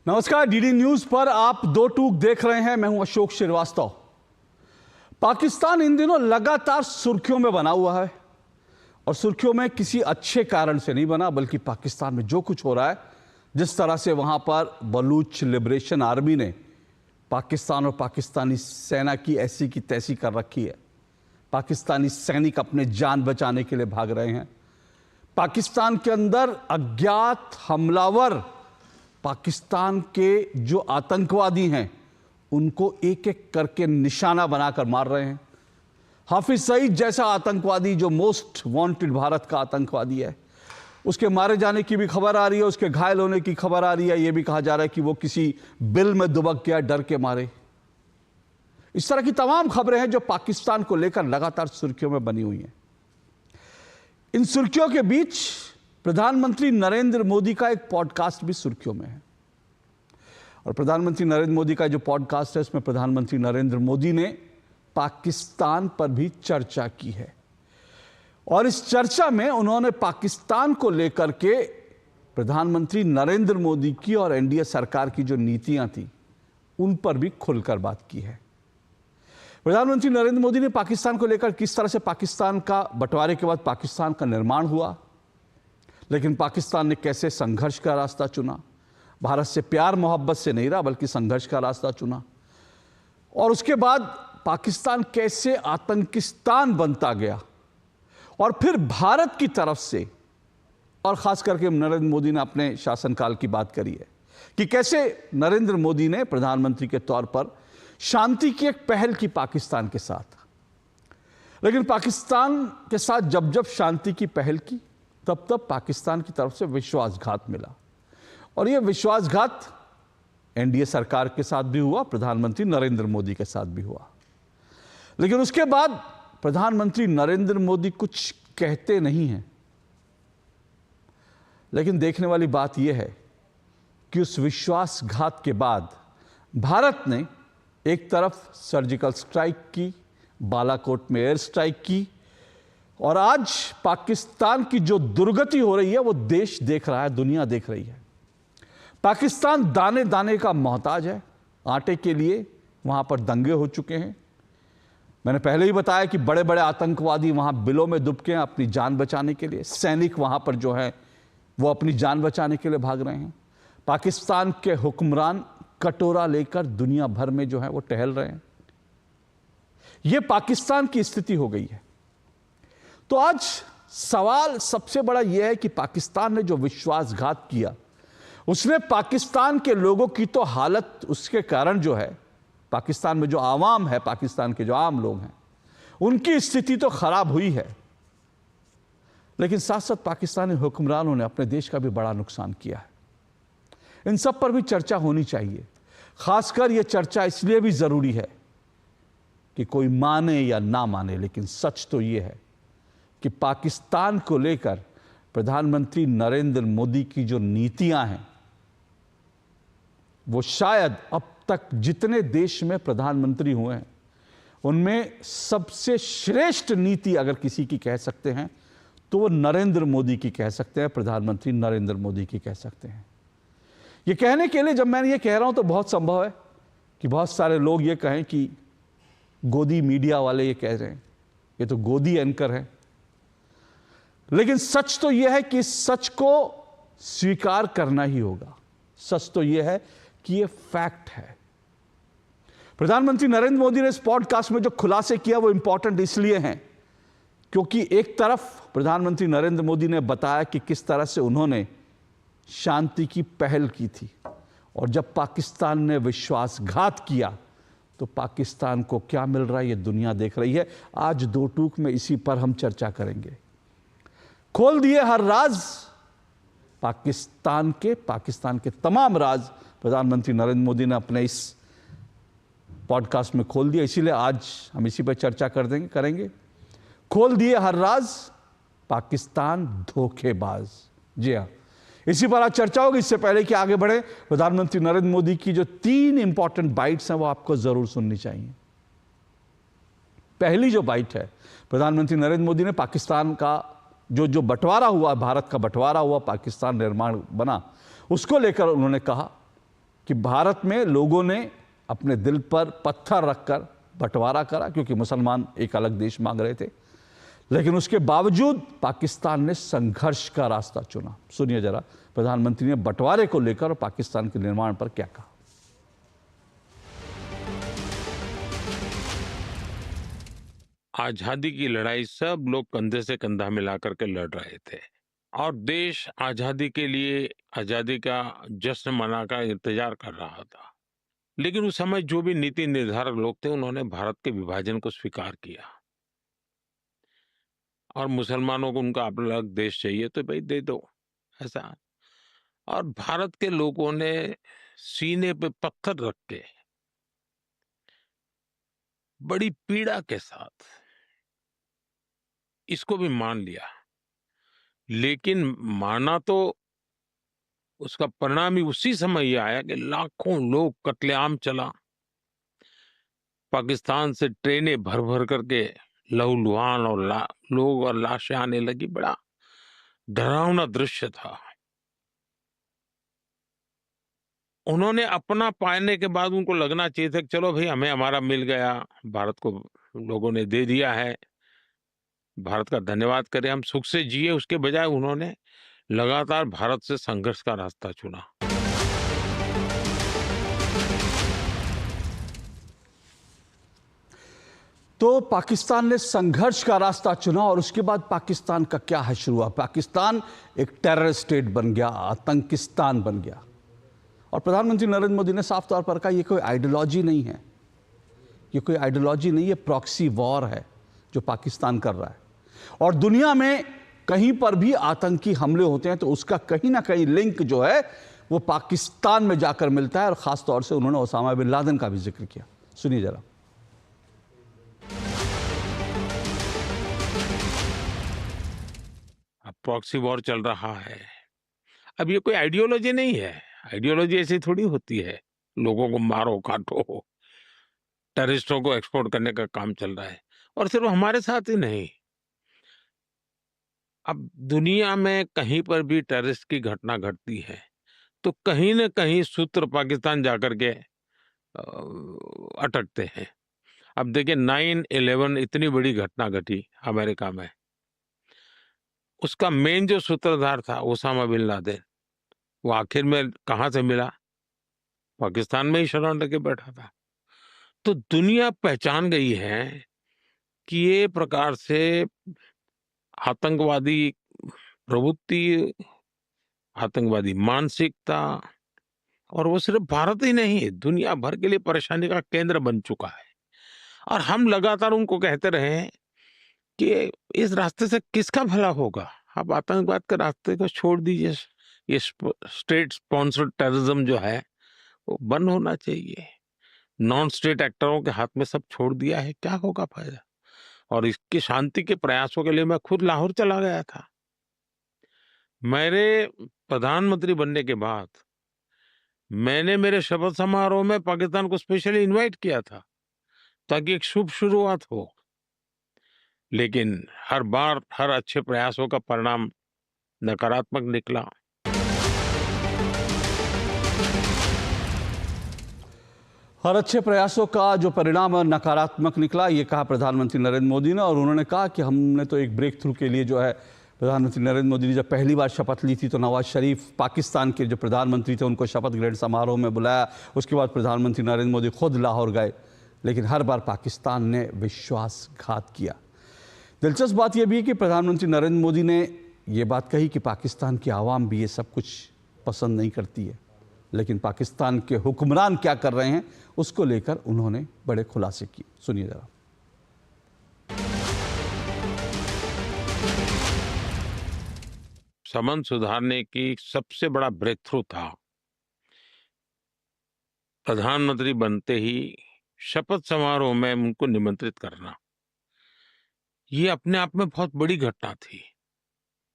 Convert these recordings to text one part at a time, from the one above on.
नमस्कार, DD news पर आप दो टूक देख रहे हैं। मैं हूं अशोक श्रीवास्तव। पाकिस्तान इन दिनों लगातार सुर्खियों में बना हुआ है और सुर्खियों में किसी अच्छे कारण से नहीं बना, बल्कि पाकिस्तान में जो कुछ हो रहा है, जिस तरह से वहां पर बलूच लिबरेशन आर्मी ने पाकिस्तान और पाकिस्तानी सेना की ऐसी की तैसी कर रखी है। पाकिस्तानी सैनिक अपने जान बचाने के लिए भाग रहे हैं। पाकिस्तान के अंदर अज्ञात हमलावर पाकिस्तान के जो आतंकवादी हैं उनको एक एक करके निशाना बनाकर मार रहे हैं। हाफिज सईद जैसा आतंकवादी जो मोस्ट वांटेड भारत का आतंकवादी है, उसके मारे जाने की भी खबर आ रही है, उसके घायल होने की खबर आ रही है। यह भी कहा जा रहा है कि वो किसी बिल में दुबक गया डर के मारे। इस तरह की तमाम खबरें हैं जो पाकिस्तान को लेकर लगातार सुर्खियों में बनी हुई हैं। इन सुर्खियों के बीच प्रधानमंत्री नरेंद्र मोदी का एक पॉडकास्ट भी सुर्खियों में है। और प्रधानमंत्री नरेंद्र मोदी का जो पॉडकास्ट है, उसमें प्रधानमंत्री नरेंद्र मोदी ने पाकिस्तान पर भी चर्चा की है। और इस चर्चा में उन्होंने पाकिस्तान को लेकर के प्रधानमंत्री नरेंद्र मोदी की और एनडीए सरकार की जो नीतियां थी, उन पर भी खुलकर बात की है। प्रधानमंत्री नरेंद्र मोदी ने पाकिस्तान को लेकर किस तरह से पाकिस्तान का बंटवारे के बाद पाकिस्तान का निर्माण हुआ, लेकिन पाकिस्तान ने कैसे संघर्ष का रास्ता चुना, भारत से प्यार मोहब्बत से नहीं रहा बल्कि संघर्ष का रास्ता चुना, और उसके बाद पाकिस्तान कैसे आतंकिस्तान बनता गया, और फिर भारत की तरफ से, और खास करके नरेंद्र मोदी ने अपने शासनकाल की बात करी है कि कैसे नरेंद्र मोदी ने प्रधानमंत्री के तौर पर शांति की एक पहल की पाकिस्तान के साथ। लेकिन पाकिस्तान के साथ जब जब शांति की पहल की, तब तब पाकिस्तान की तरफ से विश्वासघात मिला। और यह विश्वासघात एनडीए सरकार के साथ भी हुआ, प्रधानमंत्री नरेंद्र मोदी के साथ भी हुआ। लेकिन उसके बाद प्रधानमंत्री नरेंद्र मोदी कुछ कहते नहीं हैं। लेकिन देखने वाली बात यह है कि उस विश्वासघात के बाद भारत ने एक तरफ सर्जिकल स्ट्राइक की, बालाकोट में एयर स्ट्राइक की, और आज पाकिस्तान की जो दुर्गति हो रही है वो देश देख रहा है, दुनिया देख रही है। पाकिस्तान दाने दाने का मोहताज है। आटे के लिए वहां पर दंगे हो चुके हैं। मैंने पहले ही बताया कि बड़े बड़े आतंकवादी वहां बिलों में दुबके हैं अपनी जान बचाने के लिए। सैनिक वहां पर जो है वो अपनी जान बचाने के लिए भाग रहे हैं। पाकिस्तान के हुक्मरान कटोरा लेकर दुनिया भर में जो है वो टहल रहे हैं। यह पाकिस्तान की स्थिति हो गई है। तो आज सवाल सबसे बड़ा यह है कि पाकिस्तान ने जो विश्वासघात किया, उसने पाकिस्तान के लोगों की तो हालत, उसके कारण जो है पाकिस्तान में जो आवाम है, पाकिस्तान के जो आम लोग हैं, उनकी स्थिति तो खराब हुई है। लेकिन साथ साथ पाकिस्तानी हुक्मरानों ने अपने देश का भी बड़ा नुकसान किया है। इन सब पर भी चर्चा होनी चाहिए। खासकर यह चर्चा इसलिए भी जरूरी है कि कोई माने या ना माने, लेकिन सच तो यह है कि पाकिस्तान को लेकर प्रधानमंत्री नरेंद्र मोदी की जो नीतियां हैं, वो शायद अब तक जितने देश में प्रधानमंत्री हुए हैं उनमें सबसे श्रेष्ठ नीति अगर किसी की कह सकते हैं तो वो नरेंद्र मोदी की कह सकते हैं, प्रधानमंत्री नरेंद्र मोदी की कह सकते हैं। ये कहने के लिए जब मैं ये कह रहा हूं तो बहुत संभव है कि बहुत सारे लोग ये कहें कि गोदी मीडिया वाले ये कह रहे हैं, ये तो गोदी एंकर है। लेकिन सच तो यह है कि इस सच को स्वीकार करना ही होगा। सच तो यह है कि यह फैक्ट है। प्रधानमंत्री नरेंद्र मोदी ने इस पॉडकास्ट में जो खुलासे किया वो इंपॉर्टेंट इसलिए हैं क्योंकि एक तरफ प्रधानमंत्री नरेंद्र मोदी ने बताया कि किस तरह से उन्होंने शांति की पहल की थी, और जब पाकिस्तान ने विश्वासघात किया तो पाकिस्तान को क्या मिल रहा है ये दुनिया देख रही है। आज दो टूक में इसी पर हम चर्चा करेंगे। खोल दिए हर राज, पाकिस्तान के तमाम राज प्रधानमंत्री नरेंद्र मोदी ने अपने इस पॉडकास्ट में खोल दिया। इसीलिए आज हम इसी पर चर्चा करेंगे। खोल दिए हर राज, पाकिस्तान धोखेबाज। जी हाँ, इसी पर आज चर्चा होगी। इससे पहले कि आगे बढ़े, प्रधानमंत्री नरेंद्र मोदी की जो 3 इंपॉर्टेंट बाइट्स हैं वो आपको जरूर सुननी चाहिए। पहली जो बाइट है, प्रधानमंत्री नरेंद्र मोदी ने पाकिस्तान का जो बंटवारा हुआ, भारत का बंटवारा हुआ, पाकिस्तान निर्माण बना, उसको लेकर उन्होंने कहा कि भारत में लोगों ने अपने दिल पर पत्थर रखकर बंटवारा करा, क्योंकि मुसलमान एक अलग देश मांग रहे थे, लेकिन उसके बावजूद पाकिस्तान ने संघर्ष का रास्ता चुना। सुनिए जरा प्रधानमंत्री ने बंटवारे को लेकर और पाकिस्तान के निर्माण पर क्या कहा। आजादी की लड़ाई सब लोग कंधे से कंधा मिलाकर के लड़ रहे थे और देश आजादी के लिए आजादी का जश्न मनाकर इंतजार कर रहा था। लेकिन उस समय जो भी नीति निर्धारक लोग थे उन्होंने भारत के विभाजन को स्वीकार किया और मुसलमानों को उनका अलग देश चाहिए तो भाई दे दो, ऐसा। और भारत के लोगों ने सीने पे पत्थर रख के बड़ी पीड़ा के साथ इसको भी मान लिया। लेकिन माना तो उसका परिणाम ही उसी समय ये आया कि लाखों लोग, कत्लेआम चला। पाकिस्तान से ट्रेनें भर भर करके लहूलुहान और लोग और लाशें आने लगी। बड़ा डरावना दृश्य था। उन्होंने अपना पाने के बाद उनको लगना चाहिए था कि चलो भाई हमें हमारा मिल गया, भारत को लोगों ने दे दिया है, भारत का धन्यवाद करें, हम सुख से जिए। उसके बजाय उन्होंने लगातार भारत से संघर्ष का रास्ता चुना। तो पाकिस्तान ने संघर्ष का रास्ता चुना और उसके बाद पाकिस्तान का क्या हश्र हुआ। पाकिस्तान एक टेरर स्टेट बन गया, आतंकिस्तान बन गया। और प्रधानमंत्री नरेंद्र मोदी ने साफ तौर पर कहा ये कोई आइडियोलॉजी नहीं है, ये कोई आइडियोलॉजी नहीं है, प्रॉक्सी वॉर है जो पाकिस्तान कर रहा है। और दुनिया में कहीं पर भी आतंकी हमले होते हैं तो उसका कहीं ना कहीं लिंक जो है वो पाकिस्तान में जाकर मिलता है। और खास तौर से उन्होंने ओसामा बिन लादेन का भी जिक्र किया। सुनिए जरा। अब प्रॉक्सी वॉर चल रहा है। अब ये कोई आइडियोलॉजी नहीं है। आइडियोलॉजी ऐसी थोड़ी होती है, लोगों को मारो काटो, टेररिस्टों को एक्सपोर्ट करने का काम चल रहा है। और सिर्फ हमारे साथ ही नहीं, अब दुनिया में कहीं पर भी टेररिस्ट की घटना घटती है तो कहीं न कहीं सूत्र पाकिस्तान जाकर के अटकते हैं। अब देखिए 9/11 इतनी बड़ी घटना घटी अमेरिका में, उसका मेन जो सूत्रधार था ओसामा बिन लादेन, वो आखिर में कहाँ से मिला? पाकिस्तान में ही शरण लेके बैठा था। तो दुनिया पहचान गई है कि ये प्रकार से आतंकवादी प्रवृत्ति, आतंकवादी मानसिकता, और वो सिर्फ भारत ही नहीं, दुनिया भर के लिए परेशानी का केंद्र बन चुका है। और हम लगातार उनको कहते रहे हैं कि इस रास्ते से किसका भला होगा? आप आतंकवाद के रास्ते को छोड़ दीजिए। ये स्टेट स्पॉन्सर्ड टेररिज्म जो है वो बंद होना चाहिए। नॉन स्टेट एक्टरों के हाथ में सब छोड़ दिया है, क्या होगा फायदा? और इसकी शांति के प्रयासों के लिए मैं खुद लाहौर चला गया था। मेरे प्रधानमंत्री बनने के बाद मैंने मेरे शपथ समारोह में पाकिस्तान को स्पेशली इनवाइट किया था ताकि एक शुभ शुरुआत हो। लेकिन हर बार हर अच्छे प्रयासों का परिणाम नकारात्मक निकला। हर अच्छे प्रयासों का जो परिणाम नकारात्मक निकला, ये कहा प्रधानमंत्री नरेंद्र मोदी ने। और उन्होंने कहा कि हमने तो एक ब्रेक थ्रू के लिए जो है, प्रधानमंत्री नरेंद्र मोदी ने जब पहली बार शपथ ली थी तो नवाज शरीफ पाकिस्तान के जो प्रधानमंत्री थे उनको शपथ ग्रहण समारोह में बुलाया। उसके बाद प्रधानमंत्री नरेंद्र मोदी खुद लाहौर गए, लेकिन हर बार पाकिस्तान ने विश्वासघात किया। दिलचस्प बात यह भी है कि प्रधानमंत्री नरेंद्र मोदी ने यह बात कही कि पाकिस्तान की आवाम भी ये सब कुछ पसंद नहीं करती है, लेकिन पाकिस्तान के हुक्मरान क्या कर रहे हैं उसको लेकर उन्होंने बड़े खुलासे किए। सुनिए जरा। संबंध सुधारने की सबसे बड़ा ब्रेक थ्रू था प्रधानमंत्री बनते ही शपथ समारोह में उनको निमंत्रित करना। ये अपने आप में बहुत बड़ी घटना थी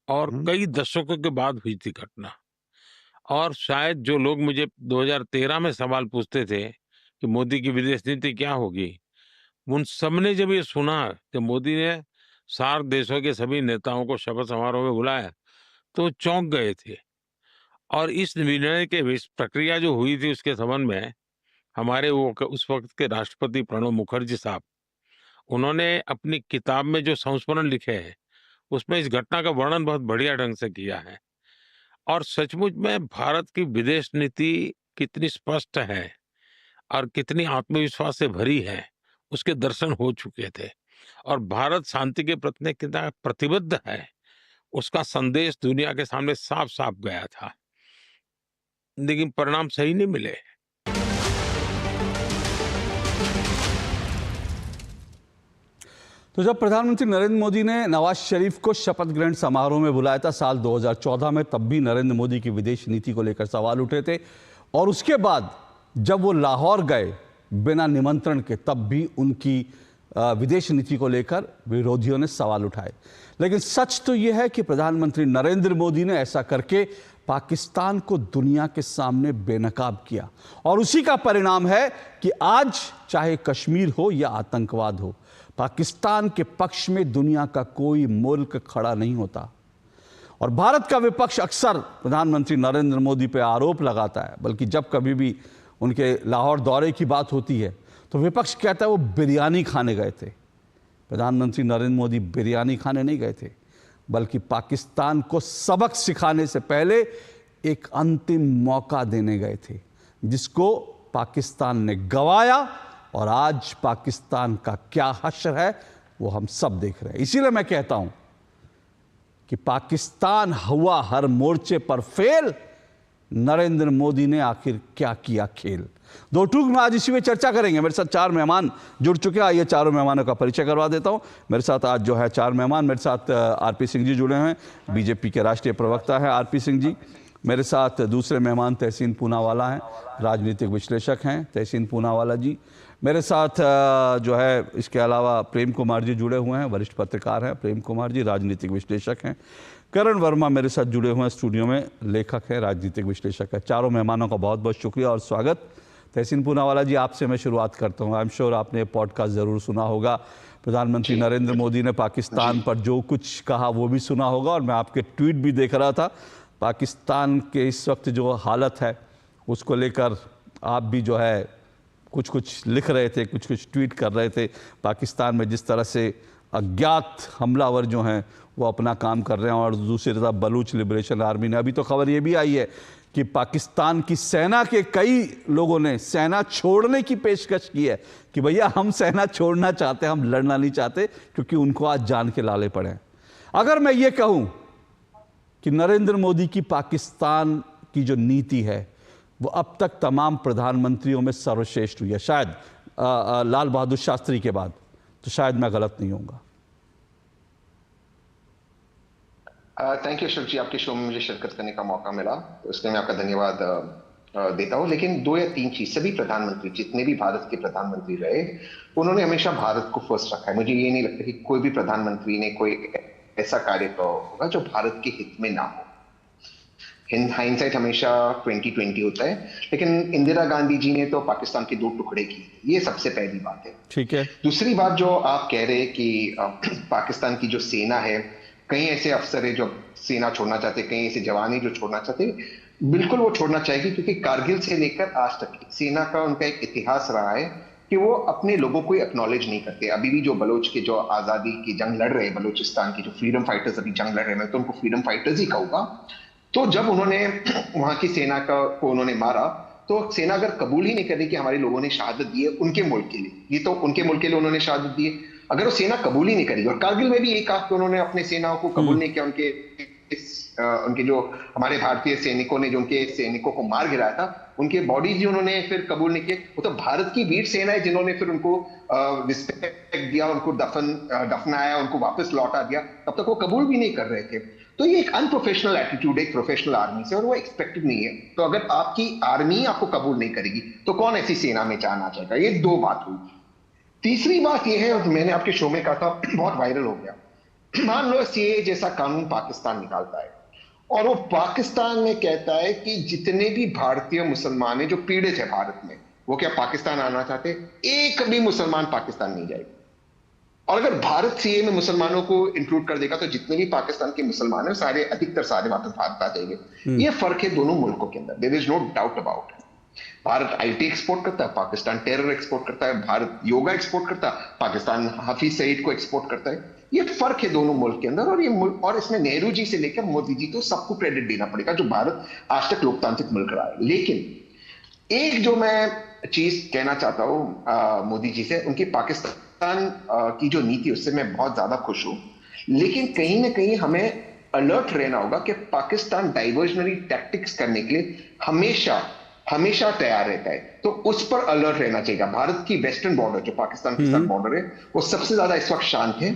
और कई दशकों के बाद हुई थी घटना। और शायद जो लोग मुझे 2013 में सवाल पूछते थे कि मोदी की विदेश नीति क्या होगी, उन सबने जब ये सुना कि मोदी ने सार्क देशों के सभी नेताओं को शपथ समारोह में बुलाया तो चौंक गए थे। और इस निर्णय के इस प्रक्रिया जो हुई थी उसके संबंध में हमारे उस वक्त के राष्ट्रपति प्रणब मुखर्जी साहब, उन्होंने अपनी किताब में जो संस्मरण लिखे हैं उसमें इस घटना का वर्णन बहुत बढ़िया ढंग से किया है। और सचमुच में भारत की विदेश नीति कितनी स्पष्ट है और कितनी आत्मविश्वास से भरी है, उसके दर्शन हो चुके थे। और भारत शांति के प्रति कितना प्रतिबद्ध है, उसका संदेश दुनिया के सामने साफ-साफ गया था। लेकिन परिणाम सही नहीं मिले। तो जब प्रधानमंत्री नरेंद्र मोदी ने नवाज शरीफ को शपथ ग्रहण समारोह में बुलाया था साल 2014 में, तब भी नरेंद्र मोदी की विदेश नीति को लेकर सवाल उठे थे। और उसके बाद जब वो लाहौर गए बिना निमंत्रण के, तब भी उनकी विदेश नीति को लेकर विरोधियों ने सवाल उठाए। लेकिन सच तो यह है कि प्रधानमंत्री नरेंद्र मोदी ने ऐसा करके पाकिस्तान को दुनिया के सामने बेनकाब किया। और उसी का परिणाम है कि आज चाहे कश्मीर हो या आतंकवाद हो, पाकिस्तान के पक्ष में दुनिया का कोई मुल्क खड़ा नहीं होता। और भारत का विपक्ष अक्सर प्रधानमंत्री नरेंद्र मोदी पर आरोप लगाता है, बल्कि जब कभी भी उनके लाहौर दौरे की बात होती है तो विपक्ष कहता है वो बिरयानी खाने गए थे। प्रधानमंत्री नरेंद्र मोदी बिरयानी खाने नहीं गए थे, बल्कि पाकिस्तान को सबक सिखाने से पहले एक अंतिम मौका देने गए थे, जिसको पाकिस्तान ने गंवाया। और आज पाकिस्तान का क्या हश्र है वो हम सब देख रहे हैं। इसीलिए मैं कहता हूं कि पाकिस्तान हुआ हर मोर्चे पर फेल, नरेंद्र मोदी ने आखिर क्या किया खेल। दो टूक में आज इसी में चर्चा करेंगे। मेरे साथ चार मेहमान जुड़ चुके हैं। आइए चारों मेहमानों का परिचय करवा देता हूं। मेरे साथ आज जो है चार मेहमान, मेरे साथ आरपी सिंह जी जुड़े हैं, बीजेपी के राष्ट्रीय प्रवक्ता हैं आरपी सिंह जी। मेरे साथ दूसरे मेहमान तहसीन पूनावाला हैं, राजनीतिक विश्लेषक हैं तहसीन पूनावाला जी। मेरे साथ जो है इसके अलावा प्रेम कुमार जी जुड़े हुए हैं, वरिष्ठ पत्रकार हैं प्रेम कुमार जी, राजनीतिक विश्लेषक हैं। करण वर्मा मेरे साथ जुड़े हुए हैं स्टूडियो में, लेखक हैं, राजनीतिक विश्लेषक है। चारों मेहमानों का बहुत बहुत शुक्रिया और स्वागत। तहसीन पूनावाला जी, आपसे मैं शुरुआत करता हूँ। आई एम श्योर आपने पॉडकास्ट ज़रूर सुना होगा। प्रधानमंत्री नरेंद्र मोदी ने पाकिस्तान पर जो कुछ कहा वो भी सुना होगा, और मैं आपके ट्वीट भी देख रहा था। पाकिस्तान के इस वक्त जो हालत है उसको लेकर आप भी जो है कुछ कुछ लिख रहे थे, कुछ कुछ ट्वीट कर रहे थे। पाकिस्तान में जिस तरह से अज्ञात हमलावर जो हैं वो अपना काम कर रहे हैं, और दूसरी तरफ बलूच लिबरेशन आर्मी ने, अभी तो खबर ये भी आई है कि पाकिस्तान की सेना के कई लोगों ने सेना छोड़ने की पेशकश की है कि भैया हम सेना छोड़ना चाहते हैं, हम लड़ना नहीं चाहते, क्योंकि उनको आज जान के लाले पड़े हैं। अगर मैं ये कहूं कि नरेंद्र मोदी की पाकिस्तान की जो नीति है वो अब तक तमाम प्रधानमंत्रियों में सर्वश्रेष्ठ हुई है, शायद लाल बहादुर शास्त्री के बाद, तो शायद मैं गलत नहीं होऊंगा। थैंक यू अशोक जी, आपके शो में मुझे शिरकत करने का मौका मिला, तो इसलिए मैं आपका धन्यवाद देता हूं। लेकिन दो या तीन चीज, सभी प्रधानमंत्री जितने भी भारत के प्रधानमंत्री रहे, उन्होंने हमेशा भारत को फर्स्ट रखा है। मुझे ये नहीं लगता कि कोई भी प्रधानमंत्री ने कोई ऐसा कार्य किया होगा जो भारत के हित में ना हो। हाइंडसाइट हमेशा 2020 होता है, लेकिन इंदिरा गांधी जी ने तो पाकिस्तान के दो टुकड़े किए, ये सबसे पहली बात है। ठीक है। दूसरी बात जो आप कह रहे हैं कि पाकिस्तान की जो सेना है, कई ऐसे अफसर है जो सेना छोड़ना चाहते, कई ऐसे जवान है जो छोड़ना चाहते, बिल्कुल वो छोड़ना चाहिए, क्योंकि कारगिल से लेकर आज तक सेना का उनका एक इतिहास रहा है कि वो अपने लोगों को एक्नॉलेज नहीं करते। अभी भी जो बलोच के जो आजादी की जंग लड़ रहे हैं, बलूचिस्तान की जो फ्रीडम फाइटर्स अभी जंग लड़ रहे हैं, तो उनको फ्रीडम फाइटर्स ही कहूंगा। तो जब उन्होंने वहां की सेना को उन्होंने मारा, तो सेना अगर कबूल ही नहीं कर रही कि हमारे लोगों ने शहादत दी है उनके मुल्क के लिए, ये तो उनके मुल्क के लिए उन्होंने शहादत दी है, अगर वो सेना कबूल ही नहीं करेगी, और कारगिल में भी यही कहा कि उन्होंने अपने सेनाओं को कबूल नहीं किया, उनके जो हमारे भारतीय सैनिकों ने जो उनके सैनिकों को मार गिराया था, उनके बॉडीज ही उन्होंने फिर कबूल नहीं किए। वो तो भारत की वीर सेना है जिन्होंने फिर उनको रिस्पेक्ट दिया, उनको दफनाया, उनको वापस लौटा दिया, तब तक वो कबूल भी नहीं कर रहे थे। तो ये एक अनप्रोफेशनल एटीट्यूड है एक प्रोफेशनल आर्मी से, और वो एक्सपेक्टेड नहीं है। तो अगर आपकी आर्मी आपको कबूल नहीं करेगी तो कौन ऐसी सेना में जाना चाहेगा। ये दो बात हुई। तीसरी बात यह है, और मैंने आपके शो में कहा था, बहुत वायरल हो गया, मान लो सीए जैसा कानून पाकिस्तान निकालता है और वो पाकिस्तान में कहता है कि जितने भी भारतीय मुसलमान हैं जो पीड़ित है भारत में, वो क्या पाकिस्तान आना चाहते, एक भी मुसलमान पाकिस्तान नहीं जाएगा। और अगर भारत सीए में मुसलमानों को इंक्लूड कर देगा तो जितने भी पाकिस्तान के मुसलमान हैं सारे अधिकतर सारे वापस भारत आ जाएंगे। ये फर्क है दोनों मुल्कों के अंदर, there is no doubt about it. Bharat IT export करता है, पाकिस्तान टेरर एक्सपोर्ट करता है, भारत योगा एक्सपोर्ट करता है, पाकिस्तान हाफिज सईद को एक्सपोर्ट करता है। ये फर्क है दोनों मुल्क के अंदर, और ये मुल्क, और इसमें नेहरू जी से लेकर मोदी जी तो सबको क्रेडिट देना पड़ेगा जो भारत आज तक लोकतांत्रिक मुल्क रहा है। लेकिन एक जो मैं चीज कहना चाहता हूं मोदी जी से, उनकी पाकिस्तान की जो नीति उससे मैं बहुत ज्यादा खुश हूं, लेकिन कहीं ना कहीं हमें अलर्ट रहना होगा कि पाकिस्तान डाइवर्जनरी टैक्टिक्स करने के लिए हमेशा हमेशा तैयार रहता है, तो उस पर अलर्ट रहना चाहिए। भारत की वेस्टर्न बॉर्डर जो पाकिस्तान के साथ बॉर्डर है वो सबसे ज्यादा इस वक्त शांत है,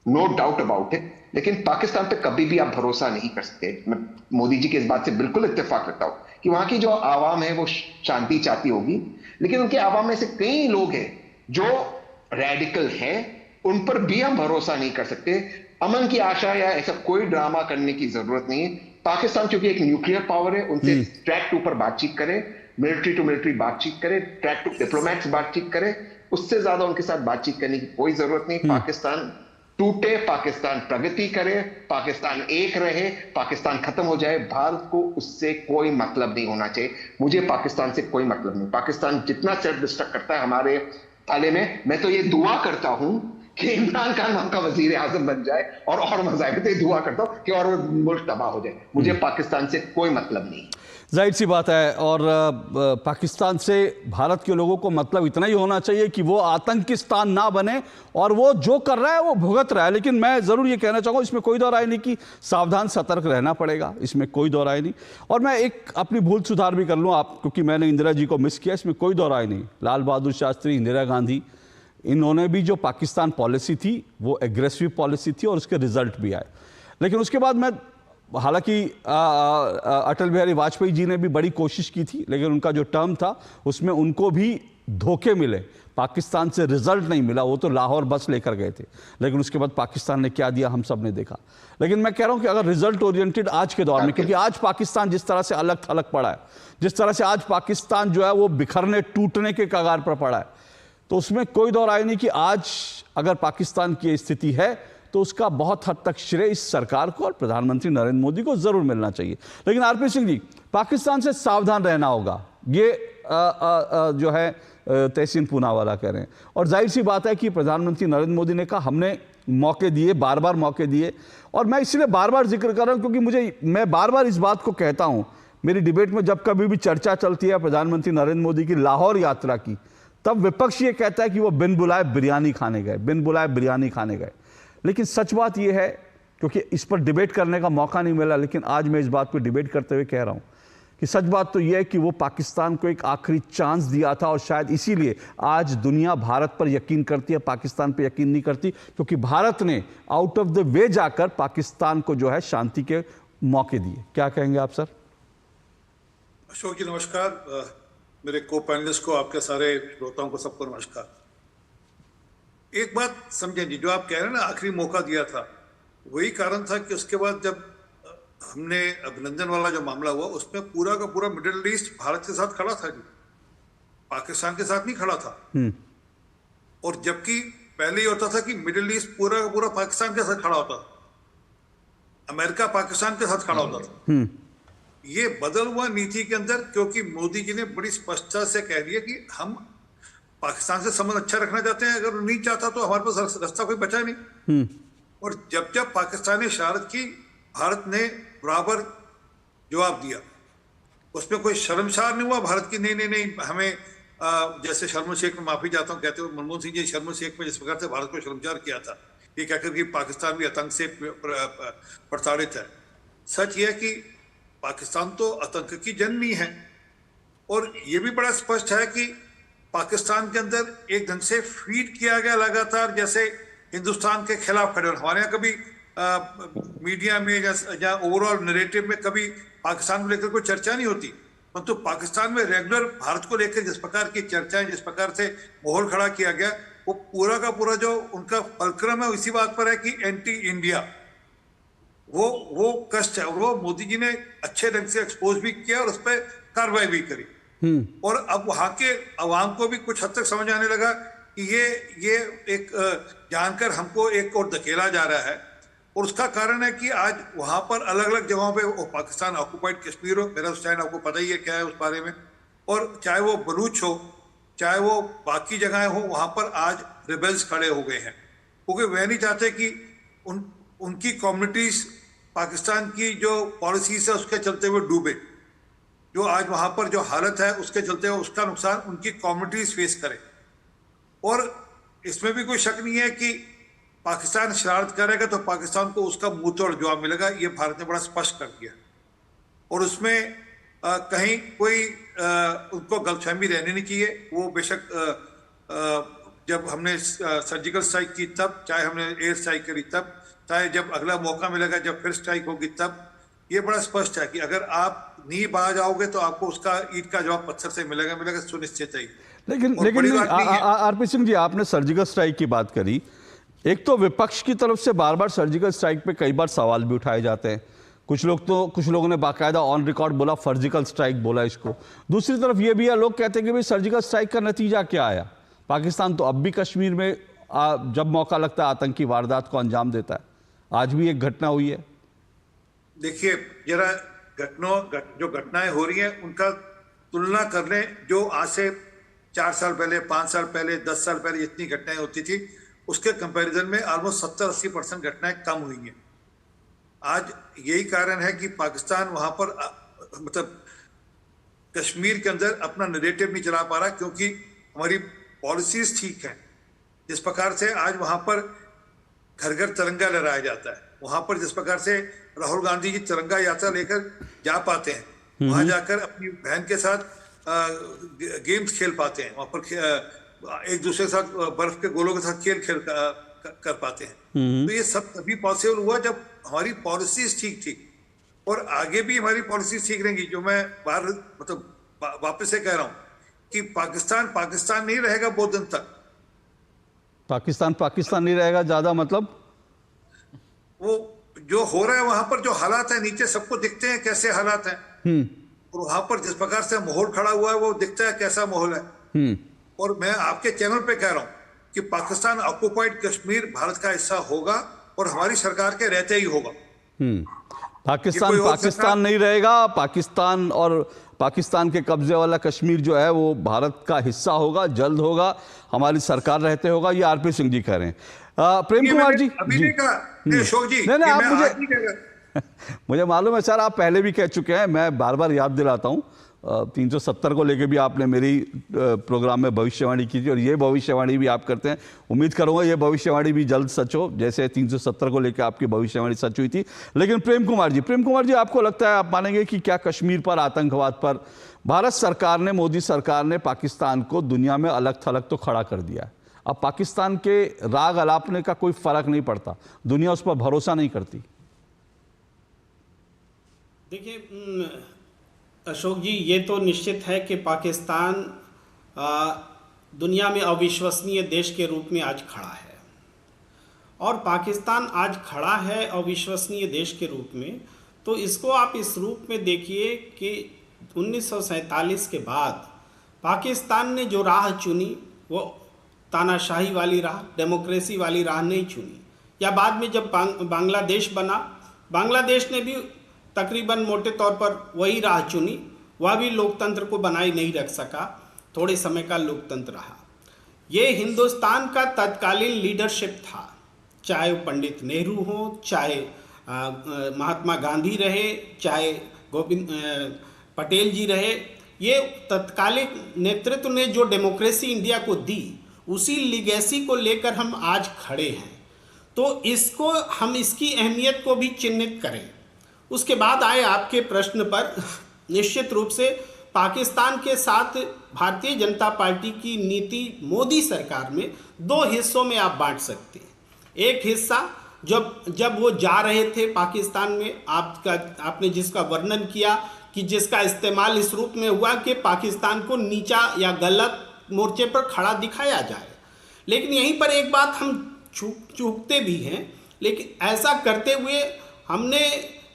नो डाउट अबाउट इट, लेकिन पाकिस्तान पे कभी भी आप भरोसा नहीं कर सकते। मैं मोदी जी की इस बात से बिल्कुल इत्तेफाक रखता हूं कि वहां की जो आवाम है वो शांति चाहती होगी, लेकिन उनके आवाम में से कई लोग हैं जो रेडिकल हैं, उन पर भी हम भरोसा नहीं कर सकते। अमन की आशा या ऐसा कोई ड्रामा करने की जरूरत नहीं है। पाकिस्तान क्योंकि एक न्यूक्लियर पावर है, उनसे ट्रैक टू पर बातचीत करें, मिलिट्री टू मिलिट्री बातचीत करें, ट्रैक टू डिप्लोमैट्स बातचीत करें, उससे ज्यादा उनके साथ बातचीत करने की कोई जरूरत नहीं। पाकिस्तान टूटे, पाकिस्तान प्रगति करे, पाकिस्तान एक रहे, पाकिस्तान खत्म हो जाए, भारत को उससे कोई मतलब नहीं होना चाहिए। मुझे पाकिस्तान से कोई मतलब नहीं। पाकिस्तान जितना सेल्फ डिस्ट्रक्ट करता है हमारे ताले में, मैं तो ये दुआ करता हूं कि इमरान खान वहां का वजीर आजम बन जाए और मजा आए। तो दुआ करता हूं कि और मुल्क तबाह हो जाए। मुझे पाकिस्तान से कोई मतलब नहीं। जाहिर सी बात है, और पाकिस्तान से भारत के लोगों को मतलब इतना ही होना चाहिए कि वो आतंकिस्तान ना बने, और वो जो कर रहा है वो भुगत रहा है। लेकिन मैं ज़रूर ये कहना चाहूँगा, इसमें कोई दो राय नहीं कि सावधान सतर्क रहना पड़ेगा, इसमें कोई दो राय नहीं। और मैं एक अपनी भूल सुधार भी कर लूँ आप, क्योंकि मैंने इंदिरा जी को मिस किया, इसमें कोई दो राय नहीं। लाल बहादुर शास्त्री, इंदिरा गांधी, इन्होंने भी जो पाकिस्तान पॉलिसी थी वो एग्रेसिव पॉलिसी थी और उसके रिजल्ट भी आए। लेकिन उसके बाद मैं, हालांकि अटल बिहारी वाजपेयी जी ने भी बड़ी कोशिश की थी, लेकिन उनका जो टर्म था उसमें उनको भी धोखे मिले, पाकिस्तान से रिजल्ट नहीं मिला। वो तो लाहौर बस लेकर गए थे, लेकिन उसके बाद पाकिस्तान ने क्या दिया हम सब ने देखा। लेकिन मैं कह रहा हूं कि अगर रिजल्ट ओरिएंटेड आज के दौर में, क्योंकि आज पाकिस्तान जिस तरह से अलग थलग पड़ा है, जिस तरह से आज पाकिस्तान जो है वो बिखरने टूटने के कगार पर पड़ा है, तो उसमें कोई दो राय नहीं कि आज अगर पाकिस्तान की स्थिति है तो उसका बहुत हद तक श्रेय इस सरकार को और प्रधानमंत्री नरेंद्र मोदी को जरूर मिलना चाहिए। लेकिन आरपी सिंह जी, पाकिस्तान से सावधान रहना होगा, ये जो है तहसीन पूनावाला कह रहे हैं। और जाहिर सी बात है कि प्रधानमंत्री नरेंद्र मोदी ने कहा हमने मौके दिए, बार बार मौके दिए। और मैं इसलिए बार बार जिक्र कर रहा हूं क्योंकि मैं बार बार इस बात को कहता हूं, मेरी डिबेट में जब कभी भी चर्चा चलती है प्रधानमंत्री नरेंद्र मोदी की लाहौर यात्रा की, तब विपक्ष ये कहता है कि वो बिन बुलाए बिरयानी खाने गए, बिन बुलाए बिरयानी खाने गए। लेकिन सच बात यह है, क्योंकि इस पर डिबेट करने का मौका नहीं मिला, लेकिन आज मैं इस बात पर डिबेट करते हुए कह रहा हूं कि सच बात तो यह है कि वो पाकिस्तान को एक आखिरी चांस दिया था, और शायद इसीलिए आज दुनिया भारत पर यकीन करती है, पाकिस्तान पर यकीन नहीं करती, क्योंकि भारत ने आउट ऑफ द वे जाकर पाकिस्तान को जो है शांति के मौके दिए। क्या कहेंगे आप सर? अशोक जी नमस्कार, मेरे को पैनलिस्ट को, आपके सारे श्रोताओं को सबको नमस्कार। एक बात समझें जी, जो आप कह रहे हैं ना आखिरी मौका दिया था, वही कारण था कि उसके बाद जब हमने अभिनंदन वाला जो मामला हुआ उसमें पूरा का पूरा मिडिल ईस्ट भारत के साथ खड़ा था जी, पाकिस्तान के साथ नहीं खड़ा था। और जबकि पहले ये होता था कि मिडिल ईस्ट पूरा का पूरा पाकिस्तान के साथ खड़ा होता था, अमेरिका पाकिस्तान के साथ खड़ा होता था। ये बदल हुआ नीति के अंदर, क्योंकि मोदी जी ने बड़ी स्पष्टता से कह दिया कि हम पाकिस्तान से संबंध अच्छा रखना चाहते हैं, अगर नहीं चाहता तो हमारे पास रास्ता कोई बचा नहीं। और जब जब पाकिस्तान ने शरारत की, भारत ने बराबर जवाब दिया, उसमें कोई शर्मसार नहीं हुआ भारत की नहीं नहीं नहीं हमें, जैसे शर्म शेख में माफी चाहता हूँ कहते हुए मनमोहन सिंह जी शर्म शेख में जिस प्रकार से भारत को शर्मसार किया था, ये कहकर कि पाकिस्तान भी आतंक से प्रताड़ित है। सच यह है कि पाकिस्तान तो आतंक की जननी है, और ये भी बड़ा स्पष्ट है कि पाकिस्तान के अंदर एक ढंग से फीड किया गया लगातार, जैसे हिंदुस्तान के खिलाफ खड़े। हमारे यहाँ कभी मीडिया में या ओवरऑल नैरेटिव में कभी पाकिस्तान को लेकर कोई चर्चा नहीं होती, परंतु पाकिस्तान में रेगुलर भारत को लेकर जिस प्रकार की चर्चाएं, जिस प्रकार से माहौल खड़ा किया गया, वो पूरा का पूरा जो उनका फलक्रम है इसी बात पर है कि एंटी इंडिया वो कष्ट है। और वो मोदी जी ने अच्छे ढंग से एक्सपोज भी किया और उस पर कार्रवाई भी करी। और अब वहां के अवाम को भी कुछ हद तक समझ आने लगा कि ये एक जानकर हमको एक और धकेला जा रहा है। और उसका कारण है कि आज वहां पर अलग अलग जगहों पे वो पाकिस्तान ऑक्युपाइड कश्मीर हो, मेरा स्टैंड आपको पता ही है क्या है उस बारे में, और चाहे वो बलूच हो चाहे वो बाकी जगहें हो, वहां पर आज रिबेल्स खड़े हो गए हैं, क्योंकि वे नहीं चाहते कि उनकी कम्युनिटीज पाकिस्तान की जो पॉलिसीज है उसके चलते हुए डूबे। जो आज वहां पर जो हालत है उसके चलते हुए उसका नुकसान उनकी कम्युनिटीज फेस करे। और इसमें भी कोई शक नहीं है कि पाकिस्तान शरारत करेगा तो पाकिस्तान को उसका मुंह तोड़ जवाब मिलेगा, ये भारत ने बड़ा स्पष्ट कर दिया। और उसमें कहीं कोई उनको गलतफहमी रहनी नहीं चाहिए। वो बेशक जब हमने सर्जिकल स्ट्राइक की तब, चाहे हमने एयर स्ट्राइक करी तब, चाहे जब अगला मौका मिलेगा जब फिर स्ट्राइक होगी तब, ये बड़ा स्पष्ट है कि अगर आप नहीं बाज आओगे तो आपको उसका ईंट का जवाब पत्थर से मिलेगा सुनिश्चित ही। लेकिन आरपी सिंह जी, आपने सर्जिकल स्ट्राइक की बात करी। एक तो विपक्ष की तरफ से बार बार सर्जिकल स्ट्राइक पे कई बार सवाल भी उठाए जाते हैं। कुछ लोगों ने बाकायदा ऑन रिकॉर्ड बोला सर्जिकल स्ट्राइक बोला इसको। दूसरी तरफ ये भी है, लोग कहते हैं कि भाई सर्जिकल स्ट्राइक का नतीजा क्या आया? पाकिस्तान तो अब भी कश्मीर में जब मौका लगता है आतंकी वारदात को अंजाम देता है। आज भी एक घटना हुई है। देखिए जरा जो घटनाएं हो रही हैं उनका तुलना कर लें, जो आज से 4 साल पहले, 5 साल पहले, 10 साल पहले जितनी घटनाएं होती थी उसके कंपैरिजन में ऑलमोस्ट 70-80% घटनाएं कम हुई हैं। आज यही कारण है कि पाकिस्तान वहां पर मतलब कश्मीर के अंदर अपना नैरेटिव नहीं चला पा रहा, क्योंकि हमारी पॉलिसीज ठीक हैं। जिस प्रकार से आज वहां पर घर घर तिरंगा लहराया जाता है, वहां पर जिस प्रकार से राहुल गांधी जी तिरंगा यात्रा लेकर जा पाते हैं, वहां जाकर अपनी बहन के साथ गेम्स खेल पाते हैं, वहां पर एक दूसरे के साथ बर्फ के गोलों के साथ खेल कर पाते हैं, तो ये सब तभी पॉसिबल हुआ जब हमारी पॉलिसीज ठीक थी। और आगे भी हमारी पॉलिसीज ठीक रहेंगी। जो मैं वापस से कह रहा हूं कि पाकिस्तान नहीं रहेगा बहुत दिन तक। पाकिस्तान नहीं रहेगा ज्यादा मतलब वो जो हो रहा है वहां पर, जो हालात है नीचे सबको दिखते हैं कैसे हालात हैं, और वहां पर जिस प्रकार से माहौल खड़ा हुआ है वो दिखता है कैसा माहौल है। और मैं आपके चैनल पे कह रहा हूं कि पाकिस्तान ऑक्युपाइड कश्मीर भारत का हिस्सा होगा और हमारी सरकार के रहते ही होगा। पाकिस्तान नहीं रहेगा। पाकिस्तान और पाकिस्तान के कब्जे वाला कश्मीर जो है वो भारत का हिस्सा होगा, जल्द होगा, हमारी सरकार रहते होगा। ये आरपी सिंह जी कह रहे हैं। प्रेम कुमार जी, अशोक जी, नहीं आप मुझे मालूम है सर, आप पहले भी कह चुके हैं। मैं बार बार याद दिलाता हूं 370 को लेके भी आपने मेरी प्रोग्राम में भविष्यवाणी की थी, और ये भविष्यवाणी भी आप करते हैं। उम्मीद करूंगा ये भविष्यवाणी भी जल्द सच हो, जैसे 370 को लेकर आपकी भविष्यवाणी सच हुई थी। लेकिन प्रेम कुमार जी, आपको लगता है, आप मानेंगे कि क्या कश्मीर पर आतंकवाद पर भारत सरकार ने, मोदी सरकार ने पाकिस्तान को दुनिया में अलग थलग तो खड़ा कर दिया है? अब पाकिस्तान के राग अलापने का कोई फर्क नहीं पड़ता, दुनिया उस पर भरोसा नहीं करती। देखिए अशोक जी, ये तो निश्चित है कि पाकिस्तान दुनिया में अविश्वसनीय देश के रूप में आज खड़ा है। और पाकिस्तान आज खड़ा है अविश्वसनीय देश के रूप में, तो इसको आप इस रूप में देखिए कि 1947 के बाद पाकिस्तान ने जो राह चुनी वो तानाशाही वाली राह, डेमोक्रेसी वाली राह नहीं चुनी। या बाद में जब बांग्लादेश बना, बांग्लादेश ने भी तकरीबन मोटे तौर पर वही राह चुनी, वह भी लोकतंत्र को बनाए नहीं रख सका, थोड़े समय का लोकतंत्र रहा। ये हिंदुस्तान का तत्कालीन लीडरशिप था, चाहे वो पंडित नेहरू हो, चाहे महात्मा गांधी रहे, चाहे गोविंद पटेल जी रहे। ये तत्कालीन नेतृत्व ने जो डेमोक्रेसी इंडिया को दी, उसी लिगेसी को लेकर हम आज खड़े हैं। तो इसको हम इसकी अहमियत को भी चिन्हित करें। उसके बाद आए आपके प्रश्न पर, निश्चित रूप से पाकिस्तान के साथ भारतीय जनता पार्टी की नीति मोदी सरकार में 2 हिस्सों में आप बांट सकते हैं। एक हिस्सा जब वो जा रहे थे पाकिस्तान में, आपने जिसका वर्णन किया कि जिसका इस्तेमाल इस रूप में हुआ कि पाकिस्तान को नीचा या गलत मोर्चे पर खड़ा दिखाया जाए। लेकिन यहीं पर एक बात हम चूकते भी हैं। लेकिन ऐसा करते हुए हमने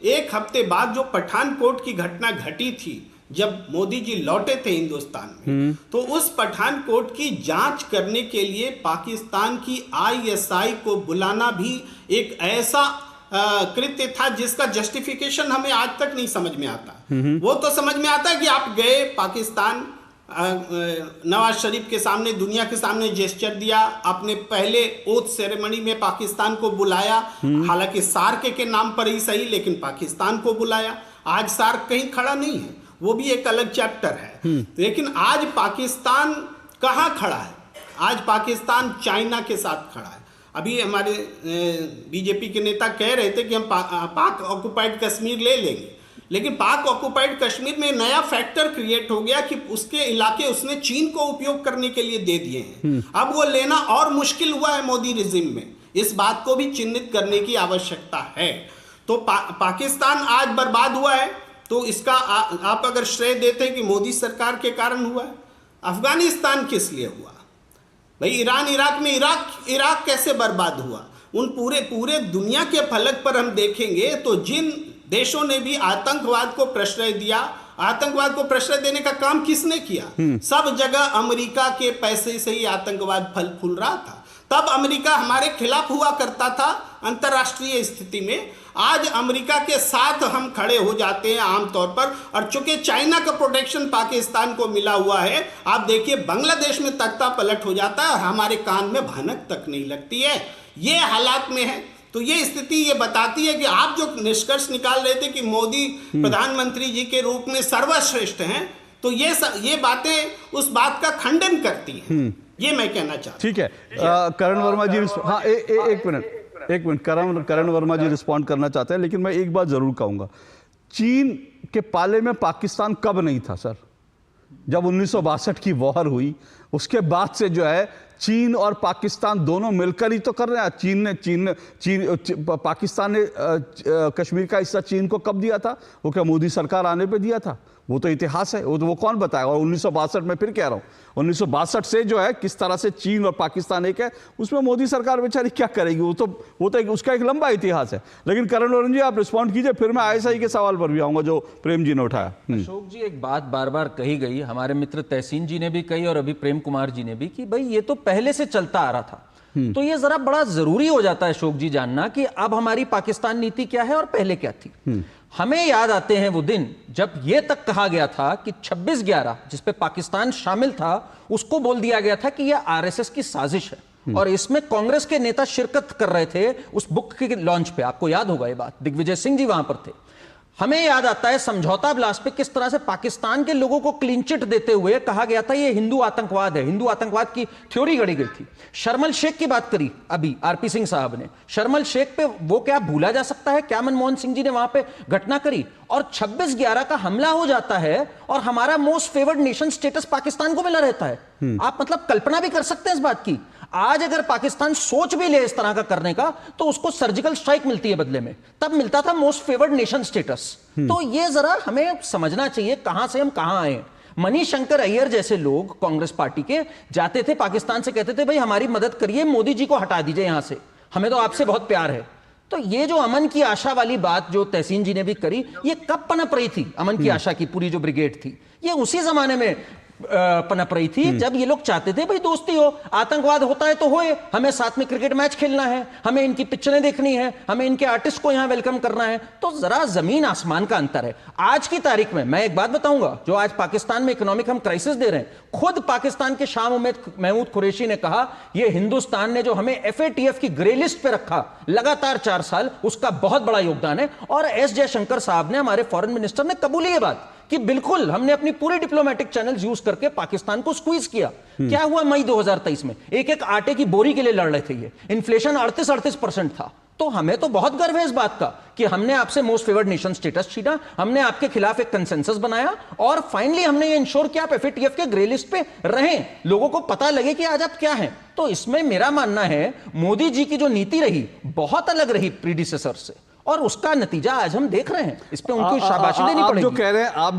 एक हफ्ते बाद जो पठानकोट की घटना घटी थी, जब मोदी जी लौटे थे हिंदुस्तान में, तो उस पठानकोट की जांच करने के लिए पाकिस्तान की आईएसआई को बुलाना भी एक ऐसा कृत्य था जिसका जस्टिफिकेशन हमें आज तक नहीं समझ में आता। वो तो समझ में आता है कि आप गए पाकिस्तान, नवाज शरीफ के सामने, दुनिया के सामने जेस्चर दिया, आपने पहले ओथ सेरेमनी में पाकिस्तान को बुलाया, हालांकि सार्क के नाम पर ही सही, लेकिन पाकिस्तान को बुलाया। आज सार्क कहीं खड़ा नहीं है, वो भी एक अलग चैप्टर है। लेकिन आज पाकिस्तान कहाँ खड़ा है? आज पाकिस्तान चाइना के साथ खड़ा है। अभी हमारे बीजेपी के नेता कह रहे थे कि हम पाक ऑक्युपाइड कश्मीर ले लेंगे, लेकिन पाक ऑक्युपाइड कश्मीर में नया फैक्टर क्रिएट हो गया कि उसके इलाके उसने चीन को उपयोग करने के लिए दे दिए हैं। अब वो लेना और मुश्किल हुआ है मोदी रिजिम में। इस बात को भी चिन्हित करने की आवश्यकता है। तो पाकिस्तान आज बर्बाद हुआ है, तो इसका आप अगर श्रेय देते कि मोदी सरकार के कारण हुआ है। अफगानिस्तान किस लिए हुआ भाई? ईरान इराक में इराक कैसे बर्बाद हुआ? उन पूरे दुनिया के फलक पर हम देखेंगे तो जिन देशों ने भी आतंकवाद को प्रश्रय दिया, आतंकवाद को प्रश्रय देने का काम किसने किया? सब जगह अमेरिका के पैसे से ही आतंकवाद फल फूल रहा था। तब अमेरिका हमारे खिलाफ हुआ करता था अंतर्राष्ट्रीय स्थिति में। आज अमेरिका के साथ हम खड़े हो जाते हैं आमतौर पर, और चूंकि चाइना का प्रोटेक्शन पाकिस्तान को मिला हुआ है, आप देखिए बांग्लादेश में तख्ता पलट हो जाता है, हमारे कान में भनक तक नहीं लगती है। ये हालात में है। तो ये स्थिति ये बताती है कि आप जो निष्कर्ष निकाल रहे थे कि मोदी प्रधानमंत्री जी के रूप में सर्वश्रेष्ठ हैं, तो ये बातें उस बात का खंडन करती हैं। ये मैं कहना चाहता हूं। ठीक है, करण वर्मा जी, हाँ एक मिनट करण वर्मा जी रिस्पॉन्ड करना चाहते हैं, लेकिन मैं एक बात जरूर कहूंगा, चीन के पाले में पाकिस्तान कब नहीं था सर? जब 1962 की वॉर हुई, उसके बाद से जो है चीन और पाकिस्तान दोनों मिलकर ही तो कर रहे हैं। पाकिस्तान ने कश्मीर का हिस्सा चीन को कब दिया था? वो क्या मोदी सरकार आने पे दिया था? वो तो इतिहास है, वो कौन बताएगा? और 1962 में फिर कह रहा हूँ, 1962 से जो है किस तरह से चीन और पाकिस्तान एक है, उसमें मोदी सरकार बेचारी क्या करेगी? वो तो उसका एक लंबा इतिहास है। लेकिन करण वर्मा जी आप रिस्पॉन्ड कीजिए, फिर मैं आईएसआई के सवाल पर भी आऊंगा जो प्रेम जी ने उठाया। अशोक जी, एक बात बार बार कही गई, हमारे मित्र तहसीन जी ने भी कही और अभी प्रेम कुमार जी ने भी, कि भाई ये तो पहले से चलता आ रहा था। तो ये जरा बड़ा जरूरी हो जाता है अशोक जी जानना कि अब हमारी पाकिस्तान नीति क्या है और पहले क्या थी। हमें याद आते हैं वो दिन जब यह तक कहा गया था कि 26/11 जिसपे पाकिस्तान शामिल था, उसको बोल दिया गया था कि यह आरएसएस की साजिश है, और इसमें कांग्रेस के नेता शिरकत कर रहे थे उस बुक के लॉन्च पे। आपको याद होगा ये बात, दिग्विजय सिंह जी वहां पर थे। हमें याद आता है समझौता विलास पे किस तरह से पाकिस्तान के लोगों को क्लीन चिट देते हुए कहा गया था ये हिंदू आतंकवाद है, हिंदू आतंकवाद की थ्योरी गढ़ी गई थी। शर्मल शेख की बात करी अभी आरपी सिंह साहब ने, शर्मल शेख पे वो क्या भूला जा सकता है? क्या मनमोहन सिंह जी ने वहां पे घटना करी, और 26/11 का हमला हो जाता है और हमारा most favoured nation status Pakistan को मिला रहता है। आप मतलब कल्पना भी कर सकते हैं इस बात की। आज अगर पाकिस्तान सोच भी ले इस तरह का करने का, तो उसको सर्जिकल स्ट्राइक मिलती है बदले में। तब मिलता था मोस्ट फेवर्ड नेशन स्टेटस। तो ये जरा हमें समझना चाहिए कहां से हम कहां आए। मणिशंकर अय्यर जैसे लोग कांग्रेस पार्टी के जाते थे पाकिस्तान से, कहते थे भाई हमारी मदद करिए, मोदी जी को हटा दीजिए यहां से, हमें तो आपसे बहुत प्यार है। तो ये जो अमन की आशा वाली बात जो तहसीन जी ने भी करी, ये कब पनप रही थी? अमन की आशा की पूरी जो ब्रिगेड थी, ये उसी जमाने में पनप रही थी जब ये लोग चाहते थे भाई दोस्ती हो, आतंकवाद होता है तो होए, हमें साथ में क्रिकेट मैच खेलना है, हमें इनकी पिक्चरें देखनी है, हमें इनके आर्टिस्ट को यहां वेलकम करना है। तो जरा जमीन आसमान का अंतर है। आज की तारीख में मैं एक बात बताऊंगा, जो आज पाकिस्तान में इकोनॉमिक हम क्राइसिस दे रहे हैं, खुद पाकिस्तान के शाह महमूद कुरैशी ने कहा ये हिंदुस्तान ने जो हमें FATF की ग्रे लिस्ट पे रखा लगातार 4 साल, उसका बहुत बड़ा योगदान है। और S जयशंकर साहब ने, हमारे फॉरेन मिनिस्टर ने कबूली ये बात कि बिल्कुल हमने अपनी पूरे डिप्लोमेटिक चैनल्स यूज करके पाकिस्तान को स्क्वीज किया। क्या हुआ मई 2023 में? एक आटे की बोरी के लिए लड़ रहे थे ये, इन्फ्लेशन 38% था। तो हमें तो बहुत गर्व है इस बात का कि हमने आपसे मोस्ट फेवर्ड नेशन स्टेटस छीना, हमने आपके खिलाफ एक कंसेंसस बनाया, और फाइनली हमने ये इंश्योर किया आप FATF के ग्रे लिस्ट पे रहें, लोगों को पता लगे कि आज आप क्या हैं। तो इसमें मेरा मानना है मोदी जी की जो नीति रही बहुत अलग रही प्रीडिसेसर से, और उसका नतीजा आज हम देख रहे हैं। इस पे उनको शाबाशी देनी आप पड़ेगी। जो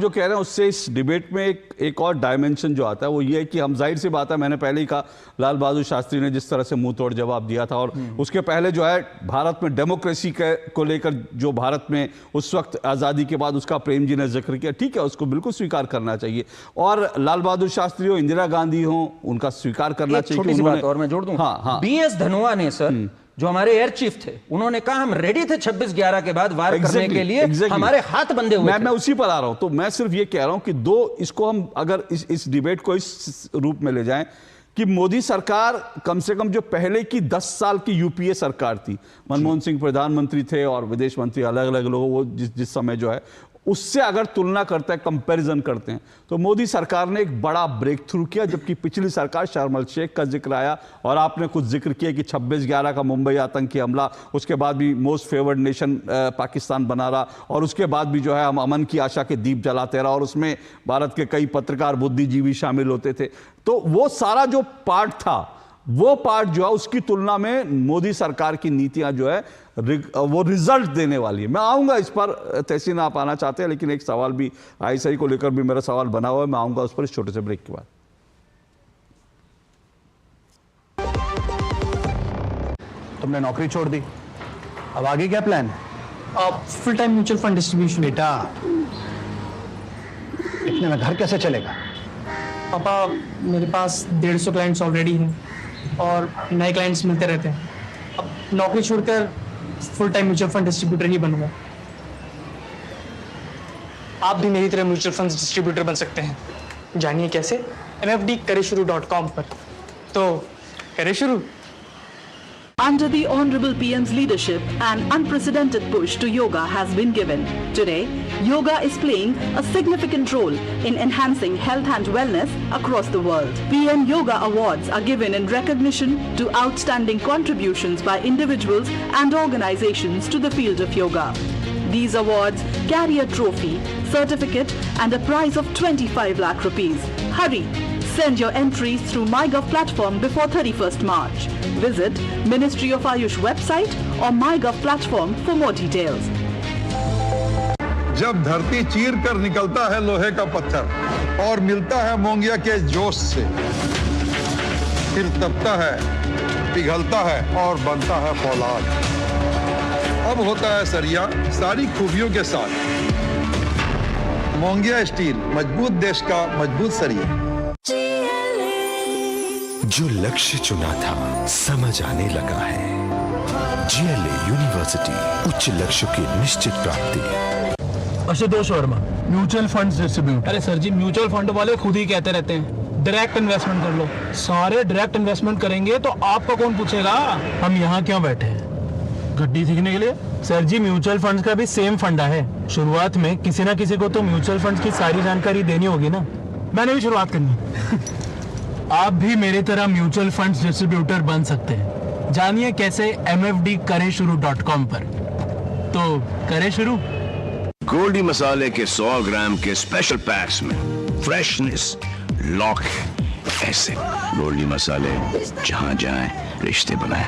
कह रहे हैं उससे इस डिबेट में एक और डायमेंशन जो आता है वो ये है कि हम, जाहिर सी बात है, मैंने पहले ही कहा, लाल बहादुर शास्त्री ने जिस तरह से मुंह तोड़ जवाब दिया था, और उसके पहले जो है भारत में डेमोक्रेसी को लेकर जो भारत में उस वक्त आज़ादी के बाद उसका प्रेम जी ने जिक्र किया, ठीक है, उसको बिल्कुल स्वीकार करना चाहिए। और लाल बहादुर शास्त्री हो, इंदिरा गांधी हो, उनका स्वीकार करना चाहिए। छोटी सी बात और मैं जोड़ दूं, हाँ। बीएस धनोआ ने सर, जो हमारे एयर चीफ थे, उन्होंने कहा हम रेडी थे 26/11 के बाद वार करने के लिए, हमारे हाथ बंधे हुए थे। मैं उसी पर आ रहा हूं। तो मैं सिर्फ ये कह रहा हूं कि इसको हम अगर इस डिबेट को इस रूप में ले जाएं कि मोदी सरकार कम से कम जो पहले की 10 साल की यूपीए सरकार थी, मनमोहन सिंह प्रधानमंत्री थे और विदेश मंत्री अलग अलग लोगों, वो जिस समय जो है उससे अगर तुलना करते हैं, कंपैरिजन करते हैं, तो मोदी सरकार ने एक बड़ा ब्रेक थ्रू किया। जबकि पिछली सरकार, शर्म अल शेख का जिक्र आया और आपने कुछ जिक्र किया कि 26/11 का मुंबई आतंकी हमला, उसके बाद भी मोस्ट फेवर्ड नेशन पाकिस्तान बना रहा, और उसके बाद भी जो है हम अमन की आशा के दीप जलाते रहा, और उसमें भारत के कई पत्रकार, बुद्धिजीवी शामिल होते थे। तो वो सारा जो पार्ट था, वो पार्ट जो है उसकी तुलना में मोदी सरकार की नीतियां जो है वो रिजल्ट देने वाली है। मैं आऊंगा इस पर, तहसीन आप आना चाहते हैं, लेकिन एक सवाल भी आईएसआई को लेकर भी मेरा सवाल बना हुआ है, मैं आऊंगा उस पर इस छोटे से ब्रेक के बाद। तुमने नौकरी छोड़ दी, अब आगे क्या प्लान है? Full time mutual fund distribution. बेटा, इतने में घर कैसे चलेगा? पापा, मेरे पास 150 क्लाइंट्स ऑलरेडी हैं और नए क्लाइंट्स मिलते रहते हैं। अब नौकरी छोड़कर full time mutual fund distributor ही बनूंगा। आप भी मेरी तरह म्यूचुअल फंड डिस्ट्रीब्यूटर बन सकते हैं। जानिए कैसे? mfdkareshuru.com पर। तो करें शुरू। Under the Honorable PM's leadership, an unprecedented push to yoga has been given. Today, yoga is playing a significant role in enhancing health and wellness across the world. PM Yoga Awards are given in recognition to outstanding contributions by individuals and organizations to the field of yoga. These awards carry a trophy, certificate and a prize of 25 lakh rupees. Hurry! Send your entries through MyGov platform before 31st March. Visit Ministry of Ayush website or MyGov platform for more details. जब धरती चीर कर निकलता है लोहे का पत्थर और मिलता है मोंगिया के जोश से, फिर तपता है, पिघलता है और बनता है फौलाद। अब होता है सरिया सारी खूबियों के साथ। मोंगिया स्टील, मजबूत देश का मजबूत सरिया। जो लक्ष्य चुना था समझ आने लगा है। जीएलए यूनिवर्सिटी, उच्च लक्ष्य की निश्चित प्राप्ति। Ashutosh Verma, mutual funds distributor. अरे सर जी, म्यूचुअल फंड वाले खुद ही कहते रहते हैं डायरेक्ट इन्वेस्टमेंट कर लो। सारे डायरेक्ट इन्वेस्टमेंट करेंगे तो आपका कौन पूछेगा? हम यहाँ क्यों बैठे हैं? गड्डी सीखने के लिए? सर जी, म्यूचुअल फंड्स का भी सेम फंडा है। शुरुआत में किसी ना किसी को तो म्यूचुअल फंड्स की सारी जानकारी देनी होगी ना। मैंने भी शुरुआत करनी। आप भी मेरी तरह म्यूचुअल फंड्स डिस्ट्रीब्यूटर बन सकते हैं। जानिए कैसे mfdkareshuru.com पर। तो करें शुरू। गोल्डी मसाले के 100 ग्राम के स्पेशल पैक्स में फ्रेशनेस लॉक है। ऐसे गोल्डी मसाले, जहां जाएं रिश्ते बनाएं।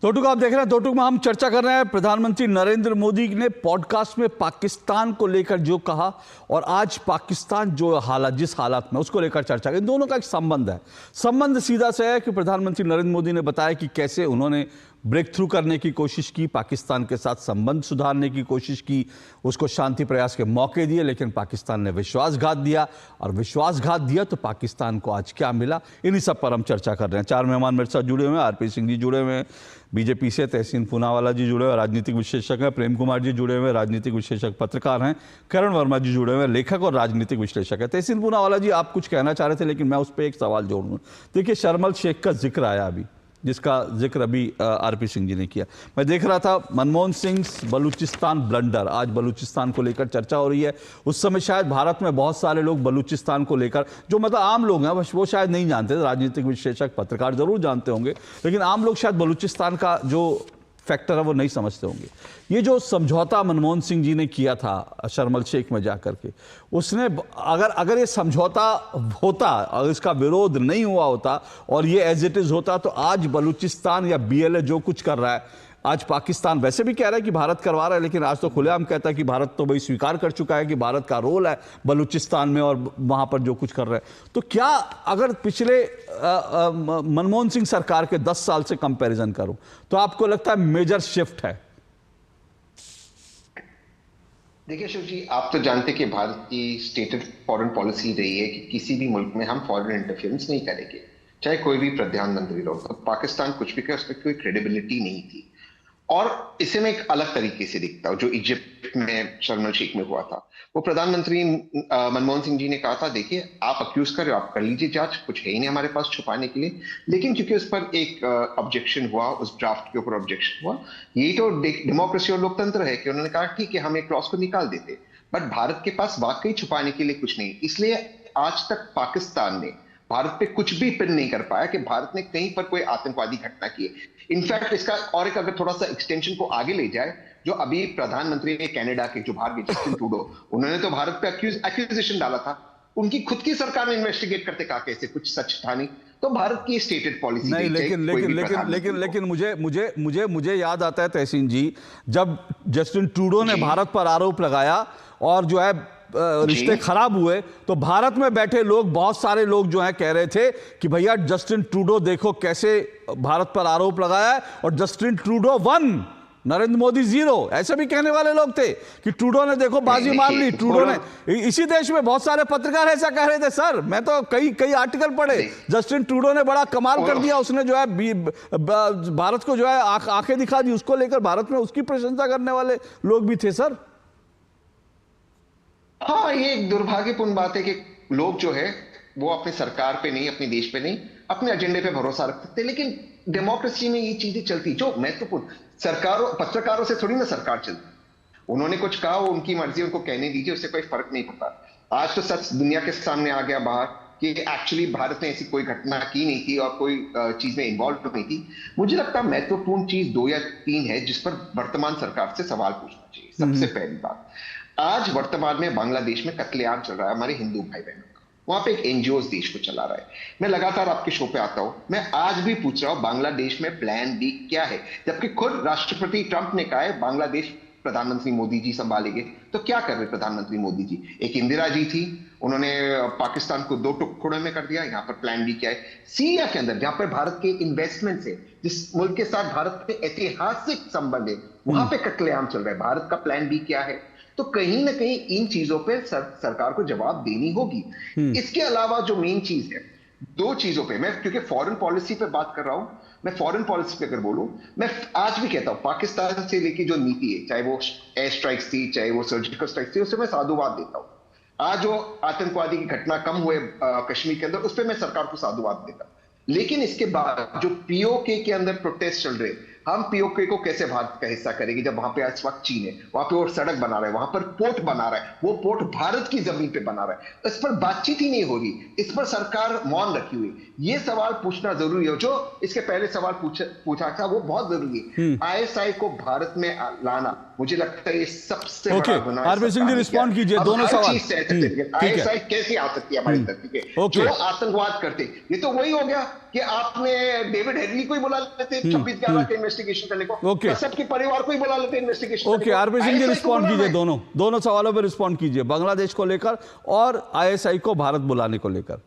तोटुक आप देख रहे हैं, तोटुक में हम चर्चा कर रहे हैं प्रधानमंत्री नरेंद्र मोदी ने पॉडकास्ट में पाकिस्तान को लेकर जो कहा और आज पाकिस्तान जो हालात, जिस हालात में, उसको लेकर चर्चा। इन दोनों का एक संबंध है। संबंध सीधा से है कि प्रधानमंत्री नरेंद्र मोदी ने बताया कि कैसे उन्होंने ब्रेक थ्रू करने की कोशिश की, पाकिस्तान के साथ संबंध सुधारने की कोशिश की, उसको शांति प्रयास के मौके दिए, लेकिन पाकिस्तान ने विश्वासघात दिया, और विश्वासघात दिया तो पाकिस्तान को आज क्या मिला, इन्हीं सब पर हम चर्चा कर रहे हैं। 4 मेहमान मेरे साथ जुड़े हुए हैं। आरपी सिंह जी जुड़े हुए हैं बीजेपी से, तहसीन पूनावाला जी जुड़े हुए राजनीतिक विश्लेषक हैं, प्रेम कुमार जी जुड़े हुए राजनीतिक विश्लेषक पत्रकार हैं, करण वर्मा जी जुड़े हुए लेखक और राजनीतिक विश्लेषक है। तहसीन पूनावाला जी, आप कुछ कहना चाह रहे थे, लेकिन मैं उस पर एक सवाल जोड़ूंगा। देखिए, शर्म अल शेख का जिक्र आया अभी, जिसका जिक्र अभी आरपी सिंह जी ने किया। मैं देख रहा था मनमोहन सिंह बलूचिस्तान ब्लंडर, आज बलूचिस्तान को लेकर चर्चा हो रही है। उस समय शायद भारत में बहुत सारे लोग बलूचिस्तान को लेकर, जो मतलब आम लोग हैं, वो शायद नहीं जानते, राजनीतिक विश्लेषक पत्रकार जरूर जानते होंगे, लेकिन आम लोग शायद बलूचिस्तान का जो फैक्टर है वो नहीं समझते होंगे। ये जो समझौता मनमोहन सिंह जी ने किया था शर्म एल शेख में जाकर के, उसने अगर ये समझौता होता, अगर इसका विरोध नहीं हुआ होता और ये एज इट इज होता, तो आज बलूचिस्तान या BLA जो कुछ कर रहा है, आज पाकिस्तान वैसे भी कह रहा है कि भारत करवा रहा है, लेकिन आज तो खुलेआम कहता है कि भारत तो भाई स्वीकार कर चुका है कि भारत का रोल है बलूचिस्तान में और वहां पर जो कुछ कर रहा है। तो क्या अगर पिछले मनमोहन सिंह सरकार के 10 साल से कंपैरिजन करूं तो आपको लगता है मेजर शिफ्ट है? देखिए अशोक जी, आप तो जानते कि भारत की स्टेटेड फॉरेन पॉलिसी रही है कि किसी भी मुल्क में हम फॉरेन इंटरफेरेंस नहीं करेंगे, चाहे कोई भी प्रधानमंत्री हो। तो पाकिस्तान कुछ भी करे, उसमें कोई क्रेडिबिलिटी नहीं थी। और इसे मैं एक अलग तरीके से देखता हूं, जो इजिप्ट में शर्म एल शेख में हुआ था। वो प्रधानमंत्री मनमोहन सिंह जी ने कहा था, देखिए आप अक्यूज कर रहे हो, आप कर लीजिए जांच, कुछ है ही नहीं हमारे पास छुपाने के लिए। लेकिन क्योंकि उस पर एक ऑब्जेक्शन हुआ, उस ड्राफ्ट के ऊपर ऑब्जेक्शन हुआ, यही तो डेमोक्रेसी और लोकतंत्र है कि उन्होंने कहा ठीक है हम एक क्लॉज को निकाल देते। बट भारत के पास वाकई छुपाने के लिए कुछ नहीं, इसलिए आज तक पाकिस्तान ने भारत पे कुछ भी पिन नहीं कर पाया कि भारत ने कहीं पर कोई आतंकवादी घटना की है। इनफैक्ट इसका और एक अगर थोड़ा सा एक्सटेंशन को आगे ले जाए, जो अभी प्रधानमंत्री ने कनाडा के जो बाहर गए जस्टिन ट्रूडो, उन्होंने तो भारत पे एक्यूजेशन डाला था, उनकी खुद की सरकार ने इन्वेस्टिगेट करते कहा कैसे कुछ सच था नहीं। तो भारत की स्टेटेड पॉलिसी नहीं, लेकिन मुझे याद आता है तहसीन जी, जब जस्टिन ट्रूडो ने भारत पर आरोप लगाया और जो है रिश्ते खराब हुए, तो भारत में बैठे लोग, बहुत सारे लोग जो है कह रहे थे कि भैया जस्टिन ट्रूडो देखो कैसे भारत पर आरोप लगाया है और जस्टिन ट्रूडो 1 नरेंद्र मोदी 0, ऐसे भी कहने वाले लोग थे कि ट्रूडो ने देखो बाजी मार ली। ट्रूडो ने, इसी देश में बहुत सारे पत्रकार ऐसा कह रहे थे सर, मैं तो कई आर्टिकल पढ़े, जस्टिन ट्रूडो ने बड़ा कमाल कर दिया, उसने जो है भारत को जो है आंखें दिखा दी, उसको लेकर भारत में उसकी प्रशंसा करने वाले लोग भी थे सर। हाँ, ये एक दुर्भाग्यपूर्ण बात है कि लोग जो है वो अपनी सरकार पे नहीं, अपने देश पे नहीं, अपने एजेंडे पे भरोसा रखते थे। लेकिन डेमोक्रेसी में ये चीजें चलती, जो महत्वपूर्ण, सरकारों पत्रकारों से थोड़ी ना सरकार चलती। उन्होंने कुछ कहा, वो उनकी मर्जी, उनको कहने दीजिए, उससे कोई फर्क नहीं पड़ता। आज तो सच दुनिया के सामने आ गया बाहर कि एक्चुअली भारत ने ऐसी कोई घटना की नहीं थी और कोई चीज में इन्वॉल्व नहीं थी। मुझे लगता है महत्वपूर्ण चीज 2 या 3 है जिस पर वर्तमान सरकार से सवाल पूछना चाहिए। सबसे पहली बात, आज वर्तमान में बांग्लादेश में कत्लेआम चल रहा है हमारे हिंदू भाई बहनों का, वहां पे एक एनजीओ देश को चला रहा है। मैं लगातार आपके शो पे आता हूं, मैं आज भी पूछ रहा हूं बांग्लादेश में प्लान बी क्या है, जबकि खुद राष्ट्रपति ट्रंप ने कहा है बांग्लादेश प्रधानमंत्री मोदी जी संभालेंगे। तो क्या कर रहे प्रधानमंत्री मोदी जी? एक इंदिरा जी थी, उन्होंने पाकिस्तान को 2 टुकड़ों में कर दिया। यहाँ पर प्लान बी क्या है? सीरिया के अंदर जहां पर भारत के इन्वेस्टमेंट है, जिस मुल्क के साथ भारत के ऐतिहासिक संबंध है, वहां पे कत्लेआम चल रहा है। भारत का प्लान बी क्या है? तो कहीं ना कहीं इन चीजों पे सरकार को जवाब देनी होगी। इसके अलावा जो मेन चीज है, 2 चीजों पे मैं, क्योंकि फॉरेन पॉलिसी पे बात कर रहा हूं, मैं फॉरेन पॉलिसी पे अगर बोलूं, मैं आज भी कहता हूं पाकिस्तान से लेके जो नीति है, चाहे वो एयर स्ट्राइक्स थी, चाहे वो सर्जिकल स्ट्राइक्स थी, उससे मैं साधुवाद देता हूं। आज जो आतंकवादी की घटना कम हुए कश्मीर के अंदर, उस पर मैं सरकार को साधुवाद देता हूं। लेकिन इसके बाद जो पीओके के अंदर प्रोटेस्ट चल रहे, हम पीओके को कैसे भारत का हिस्सा करेंगे जब वहां पे इस वक्त चीन है, वहां पे वो सड़क बना रहा है, वहां पर पोर्ट बना रहा है, वो पोर्ट भारत की जमीन पे बना रहा है, इस पर बातचीत ही नहीं हो रही, इस पर सरकार मौन रखी हुई। ये सवाल पूछना जरूरी है। जो इसके पहले सवाल पूछा था वो बहुत जरूरी है। आईएसआई को भारत में लाना, मुझे लगता है ये सबसे बड़ा गुनाह है। आरपी सिंह जी रिस्पॉन्ड कीजिए दोनों सवाल। आईएसआई कैसे आ सकती है हमारी धरती पे? जो आतंकवाद करते, ये तो वही हो गया कि आपने डेविड हेडली को ही बुला लेते 26/11 के इन्वेस्टिगेशन करने को, कसब के परिवार को ही बुला लेते investigation. Okay, RP Singh ji respond कीजिए, दोनों सवालों पर रिस्पॉन्ड कीजिए, बांग्लादेश को लेकर और आईएसआई को भारत बुलाने को लेकर।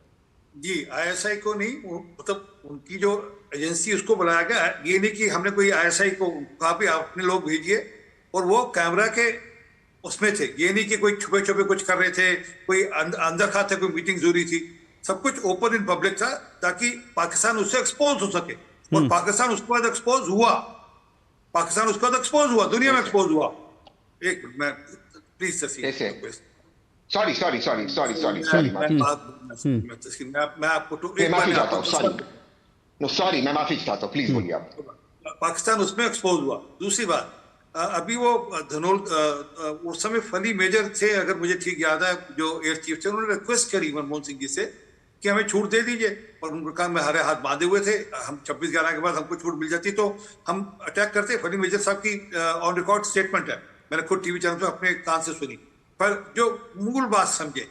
जी, आईएसआई को नहीं, मतलब उनकी जो एजेंसी उसको बुलाया गया। ये नहीं कि हमने कोई आईएसआई को कहा भी अपने लोग भेजिए, और वो कैमरा के उसमें थे। ये नहीं कि कोई छुपे छुपे कुछ कर रहे थे, कोई अंदर खाते कोई मीटिंग जरूरी थी, सब कुछ ओपन इन पब्लिक था ताकि पाकिस्तान उससे एक्सपोज हो सके। और पाकिस्तान उसके बाद एक्सपोज हुआ, पाकिस्तान उसके बाद एक्सपोज हुआ, दुनिया में एक्सपोज हुआ। एक मिनट, मैं प्लीज मैं माफी चाहता हूं, प्लीज बोलिए आप। पाकिस्तान उसमें एक्सपोज हुआ। दूसरी बात, अभी वो धनोल उस समय फली मेजर थे, अगर मुझे ठीक याद है, जो एयर चीफ थे, उन्होंने रिक्वेस्ट करी मनमोहन सिंह जी से कि हमें छूट दे दीजिए, और उनका काम में हरे हाथ बांधे हुए थे। हम 26/11 के बाद हमको छूट मिल जाती तो हम अटैक करते। फनी मेजर साहब की ऑन रिकॉर्ड स्टेटमेंट है, मैंने खुद टीवी चैनल पे अपने कान से सुनी। पर जो मूल बात समझे,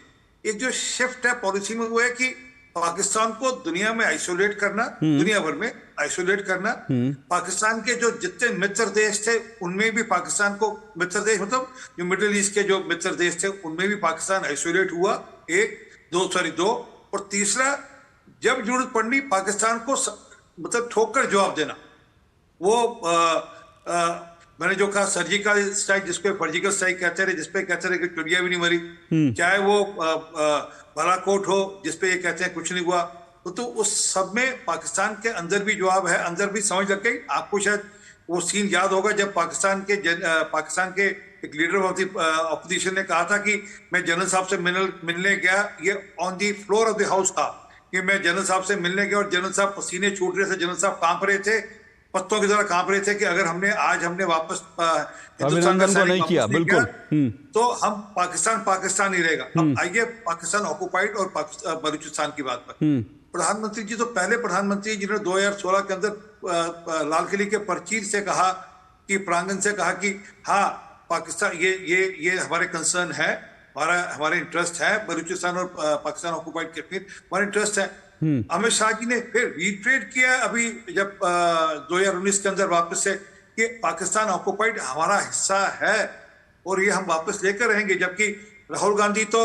एक जो शिफ्ट है पॉलिसी में वो है कि पाकिस्तान को दुनिया में आइसोलेट करना, दुनिया भर में आइसोलेट करना। पाकिस्तान के जो जितने मित्र देश थे उनमें भी पाकिस्तान को, मित्र देश मतलब जो मिडिल ईस्ट के जो मित्र देश थे उनमें भी पाकिस्तान आइसोलेट हुआ। दो, और तीसरा, जब जरूरत पड़नी पाकिस्तान को मतलब ठोक कर जवाब देना। वो मैंने जो कहा सर्जिकल स्ट्राइक, जिसपे सर्जिकल स्ट्राइक कहते रहे, जिसपे कहते रहे कि चिड़िया भी नहीं मरी, चाहे वो बालाकोट हो जिसपे ये कहते हैं कुछ नहीं हुआ, तो उस सब में पाकिस्तान के अंदर भी जवाब है, अंदर भी समझ लग गई। आपको शायद वो सीन याद होगा जब पाकिस्तान के एक लीडर ऑफ द ऑपोजिशन ने कहा था कि मैं जनरल साहब से मिलने गया, ये on the floor of the house था कि मैं जनरल साहब से मिलने गया और जनरल साहब पसीने छूट रहे थे, जनरल साहब कांप रहे थे, पत्तों की तरह कांप रहे थे कि अगर हमने वापस हिंदुस्तान का सैनिक नहीं किया, बिल्कुल तो हम पाकिस्तान ही रहेगा। अब आइए पाकिस्तान ऑक्युपाइड और बलूचिस्तान की बात पर। प्रधानमंत्री जी तो पहले प्रधानमंत्री जिन्होंने 2016 के अंदर लाल किले के परचीर से कहा कि प्रांगण से कहा कि हाँ पाकिस्तान ये हमारे कंसर्न है, हमारे इंटरेस्ट है, बलूचिस्तान और पाकिस्तान ऑक्युपाइड कश्मीर हमारे इंटरेस्ट है। अमित शाह जी ने फिर रीट्रेट किया अभी जब 2019 के अंदर वापस से कि पाकिस्तान ऑक्युपाइड हमारा हिस्सा है और ये हम वापस लेकर रहेंगे। जबकि राहुल गांधी तो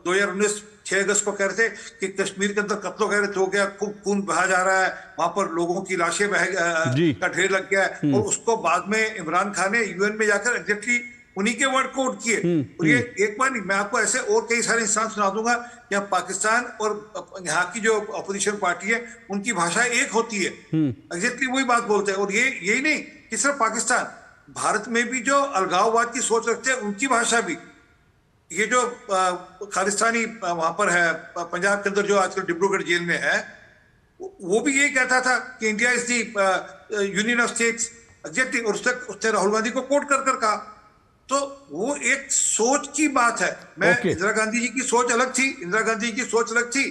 2019 6 अगस्त को कह रहे थे कि कश्मीर के अंदर कत्लो गैरत हो गया, खूब खून बहा जा रहा है, वहां पर लोगों की लाशें का ढेर लग गया है। और उसको बाद में इमरान खान ने यूएन में जाकर एग्जैक्टली उन्हीं के वर्ड कोट किए। और ये एक बार नहीं, मैं आपको ऐसे और कई सारे इंसान सुना दूंगा यहाँ पाकिस्तान और यहाँ की जो अपोजिशन पार्टी है उनकी भाषा एक होती है, एग्जैक्टली वही बात बोलते हैं। और यही नहीं कि सिर्फ पाकिस्तान, भारत में भी जो अलगाववाद की सोच रखते हैं उनकी भाषा भी, ये जो खालिस्तानी वहां पर है पंजाब के अंदर जो आजकल डिब्रूगढ़ जेल में है, वो भी यही कहता था कि India is the union of states, exactly. और उसने राहुल गांधी को कोट कर कहा। तो वो एक सोच की बात है। इंदिरा गांधी जी की सोच अलग थी, इंदिरा गांधी जी की सोच अलग थी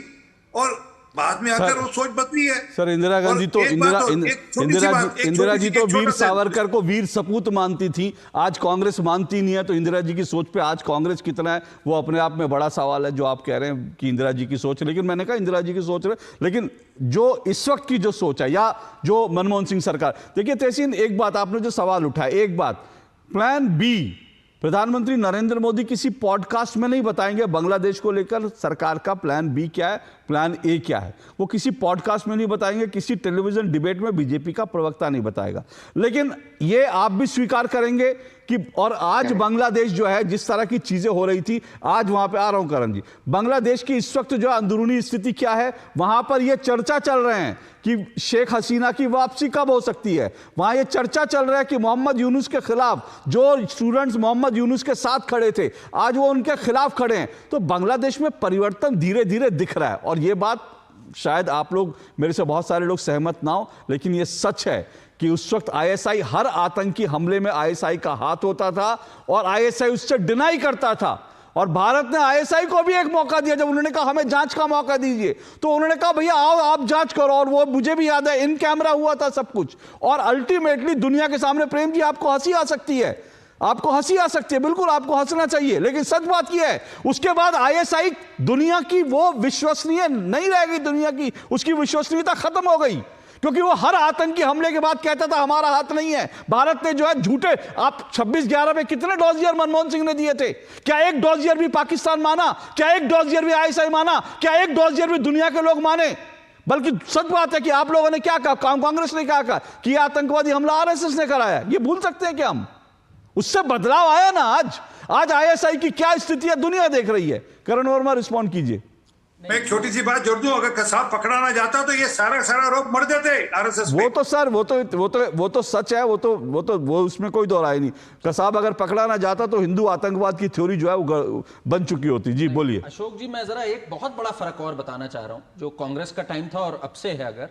और बाद में आकर वो सोच बदली है। सर इंदिरा गांधी तो इंदिरा जी तो वीर सावरकर को वीर सपूत मानती थी, आज कांग्रेस मानती नहीं है। तो इंदिरा जी की सोच पे आज कांग्रेस कितना है वो अपने आप में बड़ा सवाल है जो आप कह रहे हैं कि इंदिरा जी की सोच। लेकिन मैंने कहा इंदिरा जी की सोच रहे, लेकिन जो इस वक्त की जो सोच है या जो मनमोहन सिंह सरकार, देखिए तहसीन एक बात आपने जो सवाल उठाया, एक बात प्लान बी प्रधानमंत्री नरेंद्र मोदी किसी पॉडकास्ट में नहीं बताएंगे बांग्लादेश को लेकर सरकार का प्लान बी क्या है, प्लान ए क्या है, वो किसी पॉडकास्ट में नहीं बताएंगे, किसी टेलीविजन डिबेट में बीजेपी का प्रवक्ता नहीं बताएगा। लेकिन ये आप भी स्वीकार करेंगे कि और आज बांग्लादेश जो है जिस तरह की चीजें हो रही थी, आज वहां पे आ रहा हूं करण जी, बांग्लादेश की इस वक्त जो अंदरूनी स्थिति क्या है, वहां पर यह चर्चा चल रहे हैं कि शेख हसीना की वापसी कब हो सकती है। वहां यह चर्चा चल रहा है कि मोहम्मद यूनुस के खिलाफ जो स्टूडेंट्स मोहम्मद यूनुस के साथ खड़े थे आज वो उनके खिलाफ खड़े हैं। तो बांग्लादेश में परिवर्तन धीरे धीरे दिख रहा है और ये बात शायद आप लोग मेरे से बहुत सारे लोग सहमत ना हो, लेकिन ये सच है कि उस वक्त आईएसआई हर आतंकी हमले में आईएसआई का हाथ होता था और आईएसआई उससे डिनाई करता था। और भारत ने आईएसआई को भी एक मौका दिया, जब उन्होंने कहा हमें जांच का मौका दीजिए तो उन्होंने कहा भैया आओ आप जांच करो, और वो मुझे भी याद है इन कैमरा हुआ था सब कुछ। और अल्टीमेटली दुनिया के सामने, प्रेम जी आपको हंसी आ सकती है, आपको हंसी आ सकती है, बिल्कुल आपको हंसना चाहिए, लेकिन सच बात यह है उसके बाद आईएसआई दुनिया की वो विश्वसनीय नहीं रह गई, दुनिया की उसकी विश्वसनीयता खत्म हो गई, क्योंकि वो हर आतंकी हमले के बाद कहता था हमारा हाथ नहीं है। भारत ने जो है झूठे, आप 26/11 में कितने डॉजियर मनमोहन सिंह ने दिए थे, क्या एक डॉजियर भी पाकिस्तान माना, क्या एक डॉजियर भी आईएसआई माना, क्या एक डॉजियर भी दुनिया के लोग माने? बल्कि सच बात है कि आप लोगों ने क्या कहा, कांग्रेस ने क्या कहा कि आतंकवादी हमला आरएसएस ने कराया, ये भूल सकते हैं क्या हम? उससे बदलाव आया ना। आज आईएसआई की क्या स्थिति है दुनिया देख रही है। करण वर्मा रिस्पॉन्ड कीजिए। मैं एक छोटी सी बात जोड़ दूं, अगर कसाब पकड़ा ना जाता तो ये सारा रोग मर जाते आरएसएस वो तो सर वो तो सच है, वो उसमें कोई दो राय नहीं। कसाब अगर पकड़ा ना जाता तो हिंदू आतंकवाद की थ्योरी जो है वो बन चुकी होती। जी बोलिए अशोक जी। मैं जरा एक बहुत बड़ा फर्क और बताना चाह रहा हूं, जो कांग्रेस का टाइम था और अब से है अगर,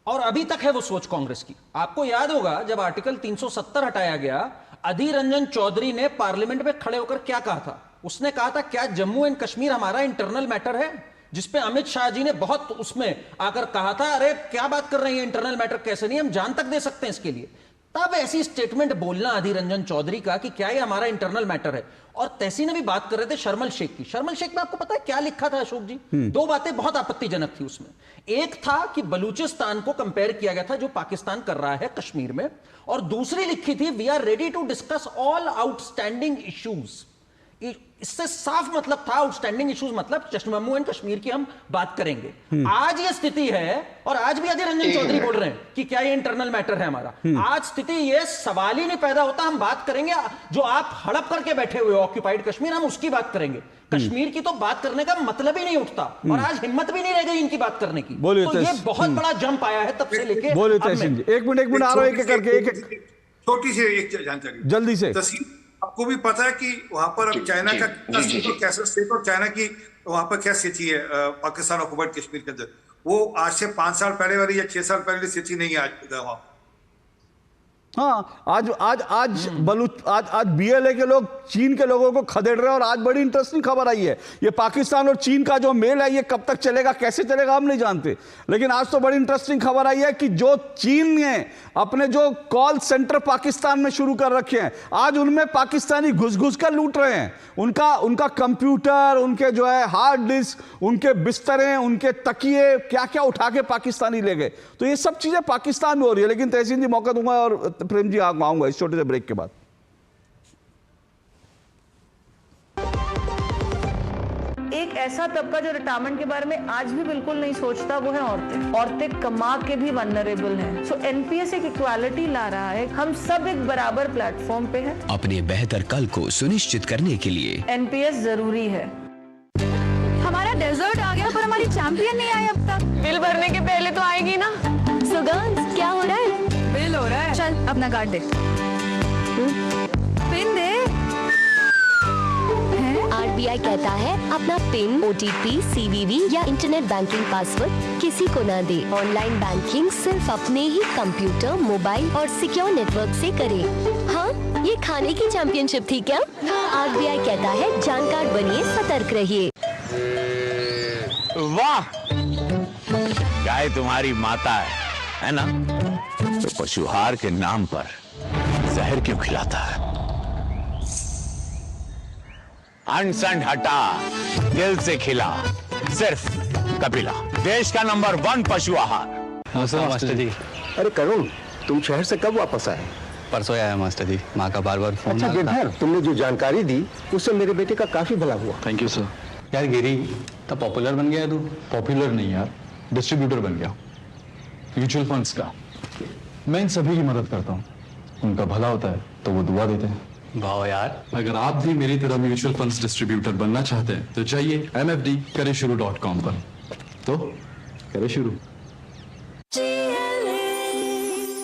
और अभी तक है वो सोच कांग्रेस की। आपको याद होगा जब आर्टिकल 370 हटाया गया, अधीर रंजन चौधरी ने पार्लियामेंट में खड़े होकर क्या कहा था? उसने कहा था क्या जम्मू एंड कश्मीर हमारा इंटरनल मैटर है? जिसपे अमित शाह जी ने बहुत उसमें आकर कहा था, अरे क्या बात कर रहे हैं, इंटरनल मैटर कैसे नहीं, हम जान तक दे सकते हैं इसके लिए। तब ऐसी स्टेटमेंट बोलना अधीर रंजन चौधरी का कि क्या ये हमारा इंटरनल मैटर है। और तहसीन भी बात कर रहे थे शर्मल शेख की। शर्मल शेख में आपको पता है क्या लिखा था अशोक जी? दो बातें बहुत आपत्तिजनक थी उसमें। एक था कि बलूचिस्तान को कंपेयर किया गया था जो पाकिस्तान कर रहा है कश्मीर में, और दूसरी लिखी थी we are ready to discuss all outstanding issues. इससे साफ मतलब था आउटस्टैंडिंग इश्यूज मतलब जम्मू एंड कश्मीर की हम बात करेंगे। आज ये स्थिति है, और आज भी अधीर रंजन चौधरी बोल रहे हैं कि क्या ये इंटरनल मैटर है हमारा। आज स्थिति ये सवाल ही नहीं पैदा होता, हम बात करेंगे जो आप हड़प करके बैठे हुए ऑक्यूपाइड कश्मीर, हम उसकी बात करेंगे। कश्मीर की तो बात करने का मतलब ही नहीं उठता, और आज हिम्मत भी नहीं रह गई इनकी बात करने की। तो ये बहुत बड़ा जंप आया है तब से लेके। एक मिनट आ रहा है, एक करके एक छोटी सी एक जानकारी जल्दी से। आपको भी पता है कि वहां पर अब चाइना का कैसा स्टेट और चाइना की वहां पर क्या स्थिति है पाकिस्तान ऑक्युपाइड कश्मीर के अंदर, वो आज से 5 साल पहले वाली या 6 साल पहले स्थिति नहीं है आज वहां। हाँ, आज बीएलए के लोग चीन के लोगों को खदेड़ रहे हैं, और आज बड़ी इंटरेस्टिंग खबर आई है। ये पाकिस्तान और चीन का जो मेल है ये कब तक चलेगा, कैसे चलेगा, हम नहीं जानते, लेकिन आज तो बड़ी इंटरेस्टिंग खबर आई है कि जो चीन ने अपने जो कॉल सेंटर पाकिस्तान में शुरू कर रखे हैं, आज उनमें पाकिस्तानी घुस घुस कर लूट रहे हैं। उनका कंप्यूटर, उनके जो है हार्ड डिस्क, उनके बिस्तरे, उनके तकिए, क्या क्या उठा के पाकिस्तानी ले गए। तो ये सब चीजें पाकिस्तान में हो रही है। लेकिन तहसीन जी मौका दूंगा और प्रेम जी आऊंगा इस छोटे से ब्रेक के बाद। एक ऐसा तबका जो रिटायरमेंट के बारे में आज भी बिल्कुल नहीं सोचता, वो है औरतें। औरतें कमा के भी वल्नरेबल हैं। सो एनपीएस एक इक्वालिटी ला रहा है, हम सब एक बराबर प्लेटफॉर्म पे हैं। अपने बेहतर कल को सुनिश्चित करने के लिए एनपीएस जरूरी है। हमारा डेजर्ट आ गया पर हमारी चैंपियन नहीं आई अब तक। बिल भरने के पहले तो आएगी ना। सुगंध, क्या हो रहा है? बिल हो रहा है। चल अपना कार्ड दे। पिन दे। आरबीआई कहता है अपना पिन, ओटीपी, सीवीवी या इंटरनेट बैंकिंग पासवर्ड किसी को ना दे। ऑनलाइन बैंकिंग सिर्फ अपने ही कंप्यूटर, मोबाइल और सिक्योर नेटवर्क से करें। हाँ, ये खाने की चैंपियनशिप थी क्या? आरबीआई कहता है जानकार बनिए, सतर्क रहिए। वाह, गाय तुम्हारी माता है ना? तो पशुहार के नाम पर जहर क्यों खिलाता है? अनसंड हटा, दिल से खिला, सिर्फ कपिला, देश का नंबर 1 पशु आहार। नमस्ते मास्टर जी। अरे करुण, तुम शहर से कब वापस आए? परसों आया मास्टर जी, माँ का बार बार फोन। अच्छा गिरधर, तुमने जो जानकारी दी उससे मेरे बेटे का काफी भला हुआ। Thank you sir. यार गिरी, तो पॉपुलर बन गया तू? पॉपुलर नहीं यार, डिस्ट्रीब्यूटर बन गया म्यूचुअल फंड्स का। मैं इन सभी की मदद करता हूँ, उनका भला होता है तो वो दुआ देते हैं। वाह यार, अगर आप भी मेरी तरह म्यूचुअल फंड्स डिस्ट्रीब्यूटर बनना चाहते हैं तो चाहिए mfd-शुरू.com पर। तो करें शुरू।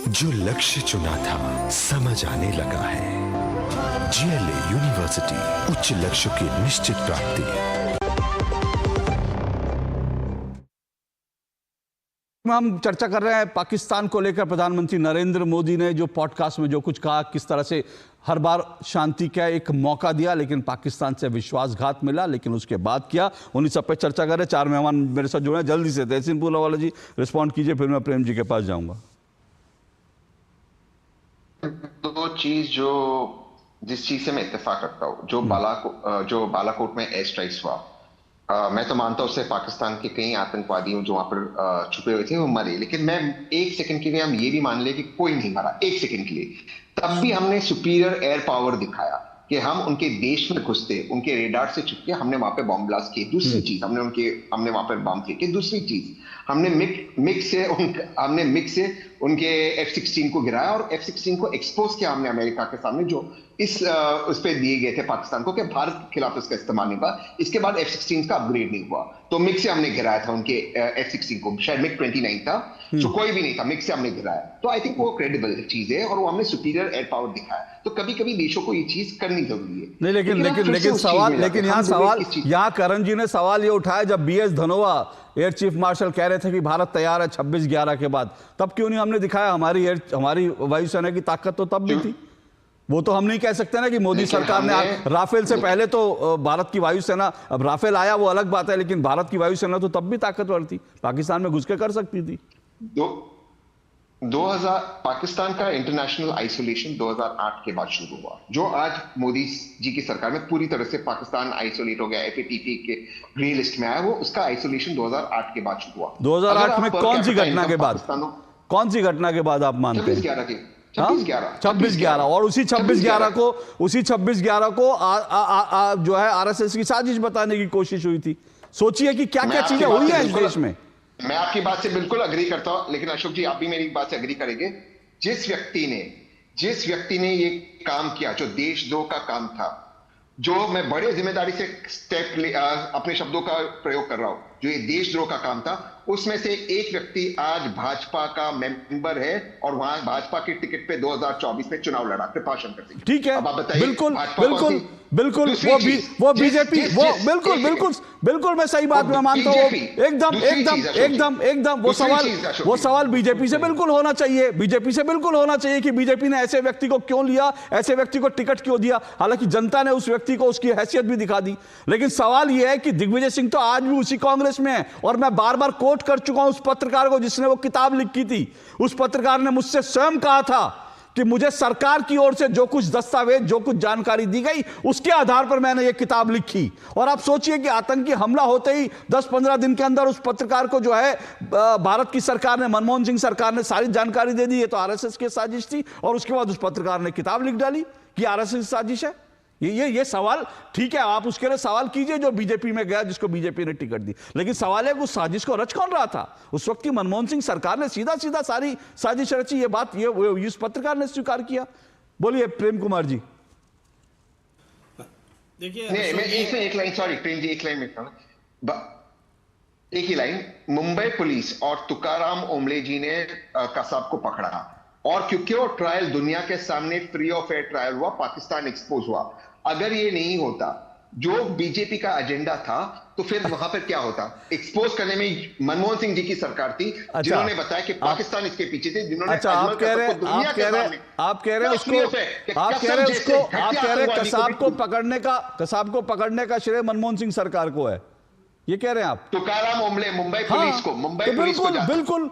जो लक्ष्य चुना था समझ आने लगा है। जीएलए यूनिवर्सिटी, उच्च लक्ष्य की निश्चित प्राप्ति। हम चर्चा कर रहे हैं पाकिस्तान को लेकर। प्रधानमंत्री नरेंद्र मोदी ने जो पॉडकास्ट में जो कुछ कहा, किस तरह से हर बार शांति का एक मौका दिया लेकिन पाकिस्तान से विश्वासघात मिला, लेकिन उसके बाद किया, उन्हीं सब पे चर्चा कर रहे हैं। 4 मेहमान मेरे साथ जुड़े हैं। जल्दी से तहसीन पूनावाला जी रिस्पॉन्ड कीजिए, फिर मैं प्रेम जी के पास जाऊंगा। दो चीज जिस चीज से मैं इत्तेफाक रखता हूँ, जो बालाकोट में एयर स्ट्राइक्स हुआ, मैं तो मानता हूँ उससे पाकिस्तान के कई आतंकवादी जो वहां पर छुपे हुए थे वो मरे, लेकिन मैं एक सेकंड के लिए हम ये भी मान ले कि कोई नहीं मरा, एक सेकंड के लिए। तब भी हमने सुपीरियर एयर पावर दिखाया कि हम उनके देश में घुसते, उनके रेडार से छुप के हमने वहां पे बॉम्ब ब्लास्ट किए। दूसरी चीज हमने वहां पर बम फेंके। दूसरी चीज हमने मिग से उनके F-16 को गिराया और F-16 को एक्सपोज किया हमने अमेरिका के सामने, जो उस पे दिए गए थे पाकिस्तान को कि भारत के खिलाफ इसका इस्तेमाल नहीं हुआ। इसके बाद F-16 का अपग्रेड नहीं हुआ, तो मिग से हमने गिराया था उनके F-16 को। शायद मिग 29 था, तो कोई भी नहीं था, मिग से हमने गिराया। तो आई थिंक वो क्रेडिबल चीज है और वो हमने सुपीरियर एयर पावर दिखाया। तो कभी कभी देशों को ये चीज करनी जरूरी है। नहीं, लेकिन यहाँ करण जी ने सवाल ये उठाया, जब BS Dhanoa air chief marshal कह रहे थे कि भारत तैयार है 26/11 के बाद, तब क्यों नहीं हमने दिखाया? हमारी वायुसेना की ताकत तो तब भी थी। वो तो हम नहीं कह सकते ना कि मोदी सरकार ने राफेल से पहले तो भारत की वायुसेना, अब राफेल आया वो अलग बात है, लेकिन भारत की वायुसेना तो तब भी ताकतवर थी, पाकिस्तान में घुस के कर सकती थी। 2000 पाकिस्तान का इंटरनेशनल आइसोलेशन 2008 के बाद शुरू हुआ, जो आज मोदी जी की सरकार में पूरी तरह से पाकिस्तान आइसोलेट हो गया, FATF के ग्रे लिस्ट में आया, वो उसका आइसोलेशन 2008 के बाद शुरू हुआ। 2008 में कौन सी घटना के बाद, कौन सी घटना के बाद आप मानते हैं? 26/11 और उसी 26/11 को जो है RSS की साजिश बताने की कोशिश हुई थी। सोचिए कि क्या क्या चीजें हुई है इस देश में। मैं आपकी बात से बिल्कुल अग्री करता हूं, लेकिन अशोक जी आप भी मेरी बात से अग्री करेंगे, जिस व्यक्ति ने ये काम किया जो देशद्रोह का काम था, जो मैं बड़े जिम्मेदारी से अपने शब्दों का प्रयोग कर रहा हूं, जो ये देशद्रोह का काम था, उसमें से एक व्यक्ति आज भाजपा का मेंबर है और वहां भाजपा के टिकट पे 2024 में चुनाव लड़ा, कृपाशंकर सिंह। ठीक है, अब आप बताइए, बिल्कुल वो बीजेपी, वो बिल्कुल मैं सही बात में मानता हूं, एकदम वो सवाल बीजेपी से बिल्कुल होना चाहिए, कि बीजेपी ने ऐसे व्यक्ति को क्यों लिया, ऐसे व्यक्ति को टिकट क्यों दिया। हालांकि जनता ने उस व्यक्ति को उसकी हैसियत भी दिखा दी, लेकिन सवाल यह है कि दिग्विजय सिंह तो आज भी उसी कांग्रेस में है, और मैं बार बार कोट कर चुका हूं उस पत्रकार को जिसने वो किताब लिखी थी। उस पत्रकार ने मुझसे स्वयं कहा था कि मुझे सरकार की ओर से जो कुछ दस्तावेज, जो कुछ जानकारी दी गई, उसके आधार पर मैंने ये किताब लिखी। और आप सोचिए कि आतंकी हमला होते ही 10-15 दिन के अंदर उस पत्रकार को जो है भारत की सरकार ने, मनमोहन सिंह सरकार ने सारी जानकारी दे दी, ये तो RSS की साजिश थी, और उसके बाद उस पत्रकार ने किताब लिख डाली कि RSS की साजिश है। ये सवाल ठीक है, आप उसके लिए सवाल कीजिए जो बीजेपी में गया, जिसको बीजेपी ने टिकट दी, लेकिन सवाल है कि उस साजिश को रच कौन रहा था? उस वक्त की मनमोहन सिंह सरकार ने सीधा सारी साजिश रची। ये बात ये इस पत्रकार ने स्वीकार किया। बोलिए प्रेम कुमार जी। देखिए एक लाइन, सॉरी प्रेम जी, एक ही लाइन, मुंबई पुलिस और तुकाराम ओमले जी ने कसाब को पकड़ा, और क्योंकि वो ट्रायल दुनिया के सामने फ्री ऑफ फेयर ट्रायल हुआ, पाकिस्तान एक्सपोज हुआ। अगर ये नहीं होता, जो बीजेपी का एजेंडा था, तो फिर वहां पर क्या होता? एक्सपोज करने में मनमोहन सिंह जी की सरकार थी, जिन्होंने बताया कि पाकिस्तान इसके पीछे थे, जिन्होंने आप कह रहे कसाब को पकड़ने का श्रेय मनमोहन सिंह सरकार को है, ये कह रहे हैं आप? तुकाराम ओमले मुंबई पुलिस को, बिल्कुल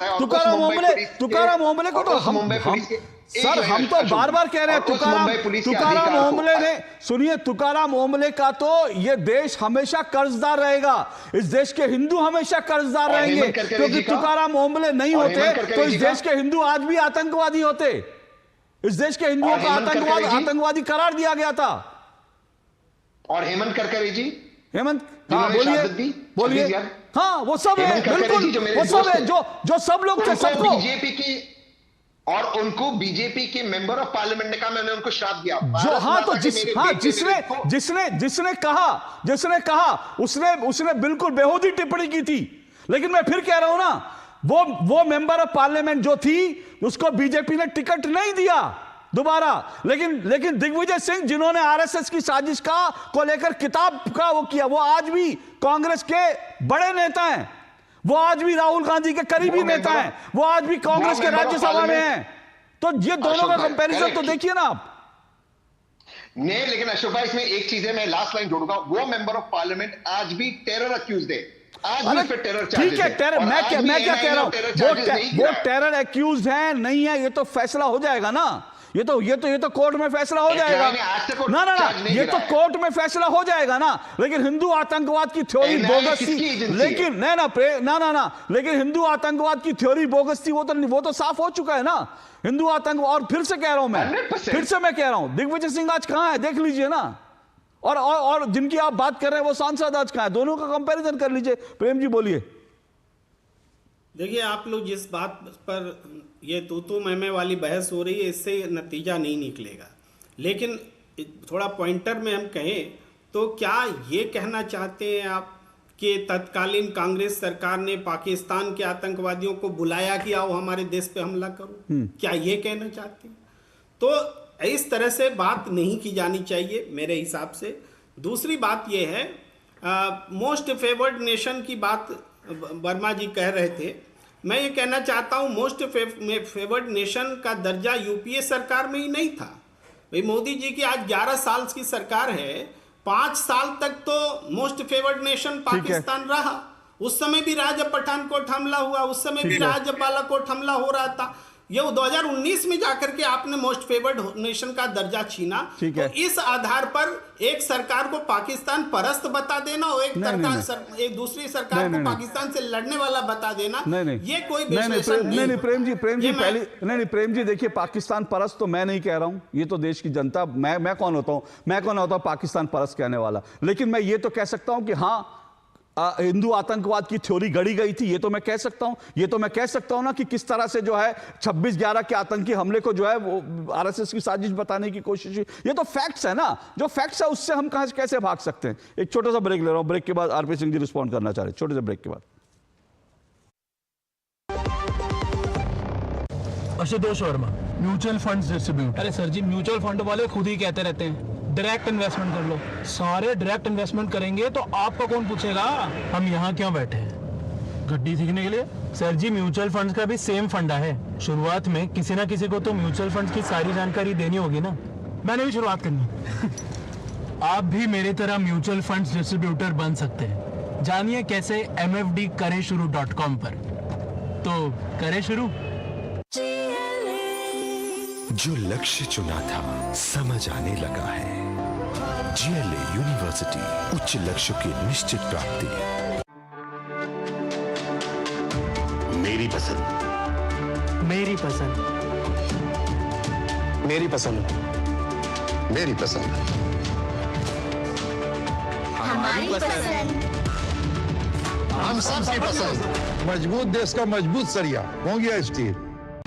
तुकाराम ओमले को तो हम तो बार बार कह रहे हैं, तुकाराम ओमले ने, सुनिए, तुकाराम ओमले का तो ये देश हमेशा कर्जदार रहेगा, इस देश के हिंदू हमेशा कर्जदार रहेंगे, क्योंकि तुकाराम ओमले नहीं होते तो इस देश के हिंदू आज भी आतंकवादी होते। इस देश के हिंदुओं का आतंकवादी करार दिया गया था। और हेमंत करकरे जी, हाँ बोलिए, हाँ वो सब है, बिल्कुल वो सब है, जो सब लोग थे, सबको बीजेपी की, और उनको बीजेपी के मेंबर ऑफ पार्लियामेंट ने कहा मैंने उनको श्राप दिया, जो हाँ तो जिसने कहा उसने बिल्कुल बेहूदी टिप्पणी की थी। लेकिन मैं फिर कह रहा हूं ना, वो मेंबर ऑफ पार्लियामेंट जो थी, उसको बीजेपी ने टिकट नहीं दिया दोबारा। लेकिन दिग्विजय सिंह, जिन्होंने RSS की साजिश को लेकर किताब का वो किया, वो आज भी कांग्रेस के बड़े नेता हैं, वो आज भी राहुल गांधी के करीबी नेता हैं, वो आज भी कांग्रेस के राज्यसभा में हैं। तो ये दोनों का कंपैरिजन तो देखिए ना आप। नहीं, लेकिन अशोक भाई इसमें एक चीज है, मैं लास्ट लाइन जोड़ूंगा, वो मेंबर ऑफ पार्लियामेंट आज भी टेरर अक्यूज्ड है, आज भी पे टेरर चार्जेस। ठीक है, टेरर मैं क्या कह रहा हूं, वो टेरर एक्यूज्ड है नहीं है, ये तो फैसला हो जाएगा ना, ये तो कोर्ट में फैसला हो जाएगा ना, ये तो कोर्ट में फैसला हो जाएगा ना। लेकिन हिंदू आतंकवाद की थ्योरी बोगस थी, लेकिन लेकिन हिंदू आतंकवाद की थ्योरी बोगस थी, वो तो साफ हो चुका है ना, हिंदू आतंकवाद। और फिर से कह रहा हूं मैं, कह रहा हूं, दिग्विजय सिंह आज कहां है देख लीजिए ना, और जिनकी आप बात कर रहे हैं वो सांसद आज कहां है, दोनों का कंपैरिजन कर लीजिए। प्रेम जी बोलिए। देखिए, आप लोग जिस बात पर ये तू मैं वाली बहस हो रही है, इससे नतीजा नहीं निकलेगा। लेकिन थोड़ा पॉइंटर में हम कहें तो क्या ये कहना चाहते हैं आप कि तत्कालीन कांग्रेस सरकार ने पाकिस्तान के आतंकवादियों को बुलाया कि आओ हमारे देश पे हमला करो? क्या ये कहना चाहते हैं? तो इस तरह से बात नहीं की जानी चाहिए मेरे हिसाब से। दूसरी बात ये है, मोस्ट फेवर्ड नेशन की बात वर्मा जी कह रहे थे। मैं ये कहना चाहता हूँ, मोस्ट फेवर्ड नेशन का दर्जा यूपीए सरकार में ही नहीं था, भाई मोदी जी की आज 11 साल की सरकार है, 5 साल तक तो मोस्ट फेवर्ड नेशन पाकिस्तान रहा। उस समय भी राजा पठानकोट हमला हुआ, उस समय भी राजा बालाकोट हमला हो रहा था। ये 2019 में जाकर के आपने मोस्ट फेवर्ड नेशन का दर्जा छीना। तो इस आधार पर एक सरकार को पाकिस्तान परस्त बता देना और एक दूसरी सरकार को पाकिस्तान से लड़ने वाला बता देना, ये कोई विश्लेषण नहीं। प्रेम जी पहले नहीं प्रेम जी देखिए, पाकिस्तान परस्त तो मैं नहीं कह रहा हूं, ये तो देश की जनता, मैं कौन होता हूं पाकिस्तान परस्त कहने वाला। लेकिन मैं ये तो कह सकता हूं कि हाँ, हिंदू आतंकवाद की थ्योरी गढ़ी गई थी, ये तो मैं कह सकता हूं। ये तो मैं कह सकता हूं ना कि किस तरह से जो है 26/11 के आतंकी हमले को जो है वो आरएसएस की साजिश बताने की कोशिश की। ये तो फैक्ट्स है ना, जो फैक्ट्स है उससे हम कहां कैसे भाग सकते हैं। एक छोटा सा ब्रेक ले रहा हूं, ब्रेक के बाद आरपी सिंह जी रिस्पॉन्ड करना चाह रहे हैं, छोटे से ब्रेक के बाद। Ashutosh Verma, mutual funds distribute. अरे सर जी, म्यूचुअल फंड वाले खुद ही कहते रहते हैं डायरेक्ट इन्वेस्टमेंट कर लो। सारे डायरेक्ट इन्वेस्टमेंट करेंगे तो आपका कौन पूछेगा हम यहाँ क्यों बैठे हैं, गड्डी सीखने के लिए। सर जी, म्यूचुअल फंड्स का भी सेम फंडा है। शुरुआत में किसी ना किसी को तो म्यूचुअल फंड्स की सारी जानकारी देनी होगी ना, मैंने भी शुरुआत करनी। आप भी मेरी तरह म्यूचुअल फंड्स डिस्ट्रीब्यूटर बन सकते हैं। जानिए कैसे mfdkaresshuru.com पर। तो करें शुरू। जो लक्ष्य चुना था समझ आने लगा है। जीएलए यूनिवर्सिटी, उच्च लक्ष्य की निश्चित प्राप्ति। मेरी पसंद, मेरी पसंद, मेरी पसंद, मेरी पसंद, हमारी पसंद, हम सबकी पसंद। मजबूत देश का मजबूत सरिया होंगे steel.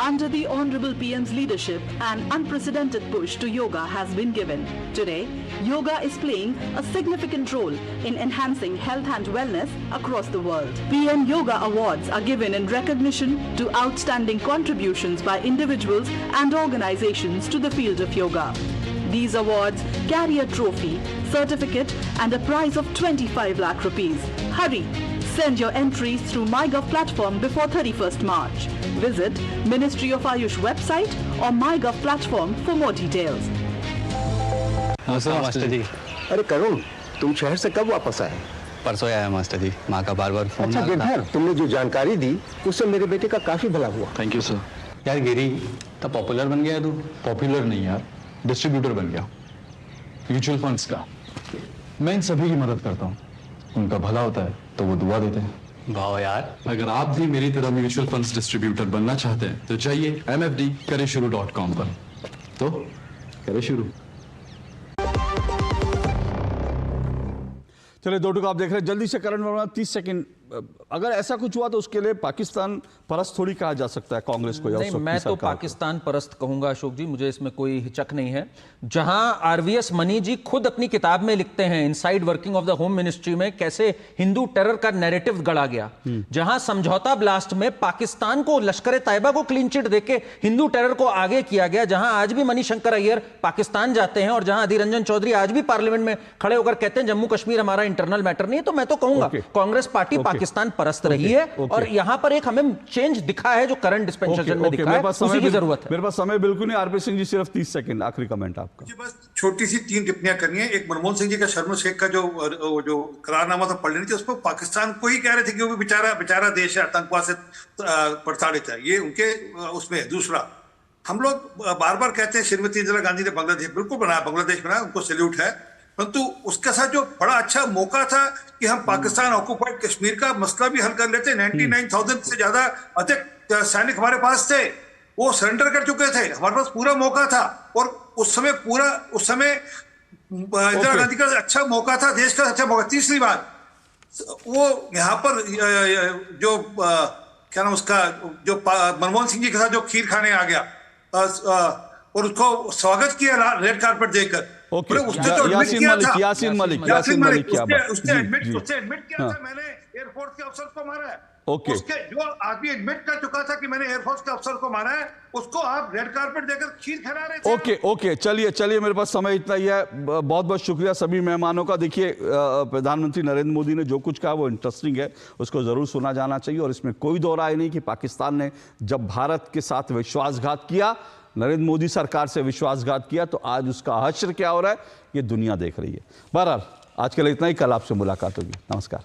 Under the Honorable PM's leadership, an unprecedented push to yoga has been given. Today, yoga is playing a significant role in enhancing health and wellness across the world. PM Yoga Awards are given in recognition to outstanding contributions by individuals and organizations to the field of yoga. These awards carry a trophy, certificate and a prize of 25 lakh rupees. Hurry! Send your entries through MyGov platform before 31st March. Visit Ministry of Ayush website or MyGov platform for more details. Master ji. अरे करुण, तुम शहर से कब वापस आए? परसों आया master जी, माँ का बार बार फोन। अच्छा गिरधर, तुमने जो जानकारी दी उससे मेरे बेटे का काफी भला हुआ। Thank you sir. यार गिरी, तब पॉपुलर बन गया तू। पॉपुलर नहीं यार, डिस्ट्रीब्यूटर बन गया म्यूचुअल फंड्स का। मैं इन सभी की मदद करता हूँ, उनका भला होता है तो वो दुआ देते हैं। वाह यार, अगर आप भी मेरी तरह म्यूचुअल फंड्स डिस्ट्रीब्यूटर बनना चाहते हैं तो चाहिए mfdkaresshuru.com पर। तो करें शुरू। चलिए, दो टुक आप देख रहे हैं, जल्दी से करण वर्मा 30 सेकंड। अगर ऐसा कुछ हुआ तो उसके लिए पाकिस्तान परस्त थोड़ी कहा जा सकता है कांग्रेस को? नहीं, मैं तो पाकिस्तान परस्त कहूंगा अशोक जी, मुझे इसमें कोई हिचक नहीं है। जहां आरवीएस मनी जी खुद अपनी किताब में लिखते हैं inside working of the home ministry में कैसे हिंदू टेरर का नैरेटिव गढ़ा गया, जहां समझौता ब्लास्ट में पाकिस्तान को, लश्कर तैयबा को क्लीन चिट देके हिंदू टेरर को आगे किया गया, जहां आज भी मणिशंकर अय्यर पाकिस्तान जाते हैं और जहां अधीर रंजन चौधरी आज भी पार्लियामेंट में खड़े होकर कहते हैं जम्मू कश्मीर हमारा इंटरनल मैटर नहीं है, तो मैं तो कहूंगा कांग्रेस पार्टी पाकिस्तान परस्त रही है। और यहां पर एक हमें चेंज दिखा है जो करंट डिस्पेंसेशन में दिखा है, उसी की जरूरत है। मेरे पास समय बिल्कुल नहीं। आरपी सिंह जी, सिर्फ 30 सेकंड, आखिरी कमेंट आपका। मुझे बस छोटी सी 3 टिप्पणियां करनी है। एक, मनमोहन सिंह जी का शर्म शेख का जो करारनामा था पढ़ लेनी थी, उस पर पाकिस्तान को ही कह रहे थे कि वो बेचारा देश है, आतंकवाद से प्रताड़ित है, ये उनके उसमें। दूसरा, हम लोग बार बार कहते हैं श्रीमती इंदिरा गांधी ने बांग्लादेश बिल्कुल बनाया, बांग्लादेश बनाया, उनको सैल्यूट है, परंतु उसके साथ जो बड़ा अच्छा मौका था कि हम पाकिस्तान ऑक्युपाइड कश्मीर का मसला भी हल कर लेते। 99,000 से ज्यादा अधिक सैनिक हमारे पास थे, वो सरेंडर कर चुके थे, हमारे पास पूरा मौका था। और उस समय इंदिरा गांधी का अच्छा मौका था, देश का अच्छा मौका। तीसरी बात, वो यहाँ पर जो क्या नाम उसका, जो मनमोहन सिंह जी के साथ जो खीर खाने आ गया और उसको स्वागत किया रेड कारपेट देकर। ओके, उसने तो यासीन मलिक उसने एडमिट किया था, मैंने एयरफोर्स के अफसर को मारा है। ओके। उसके जो आदमी एडमिट कर चुका था कि मैंने एयरफोर्स के अफसर को मारा है, उसको आप रेड कारपेट देकर खीर खिला रहे थे। ओके ओके, चलिए मेरे पास समय इतना ही है। बहुत बहुत शुक्रिया सभी मेहमानों का। देखिए, प्रधानमंत्री नरेंद्र मोदी ने जो कुछ कहा वो इंटरेस्टिंग है, उसको जरूर सुना जाना चाहिए। और इसमें कोई दो राय नहीं कि पाकिस्तान ने जब भारत के साथ विश्वासघात किया, नरेंद्र मोदी सरकार से विश्वासघात किया, तो आज उसका हश्र क्या हो रहा है ये दुनिया देख रही है। बहरहाल आज के लिए इतना ही, कल आपसे मुलाकात होगी। नमस्कार।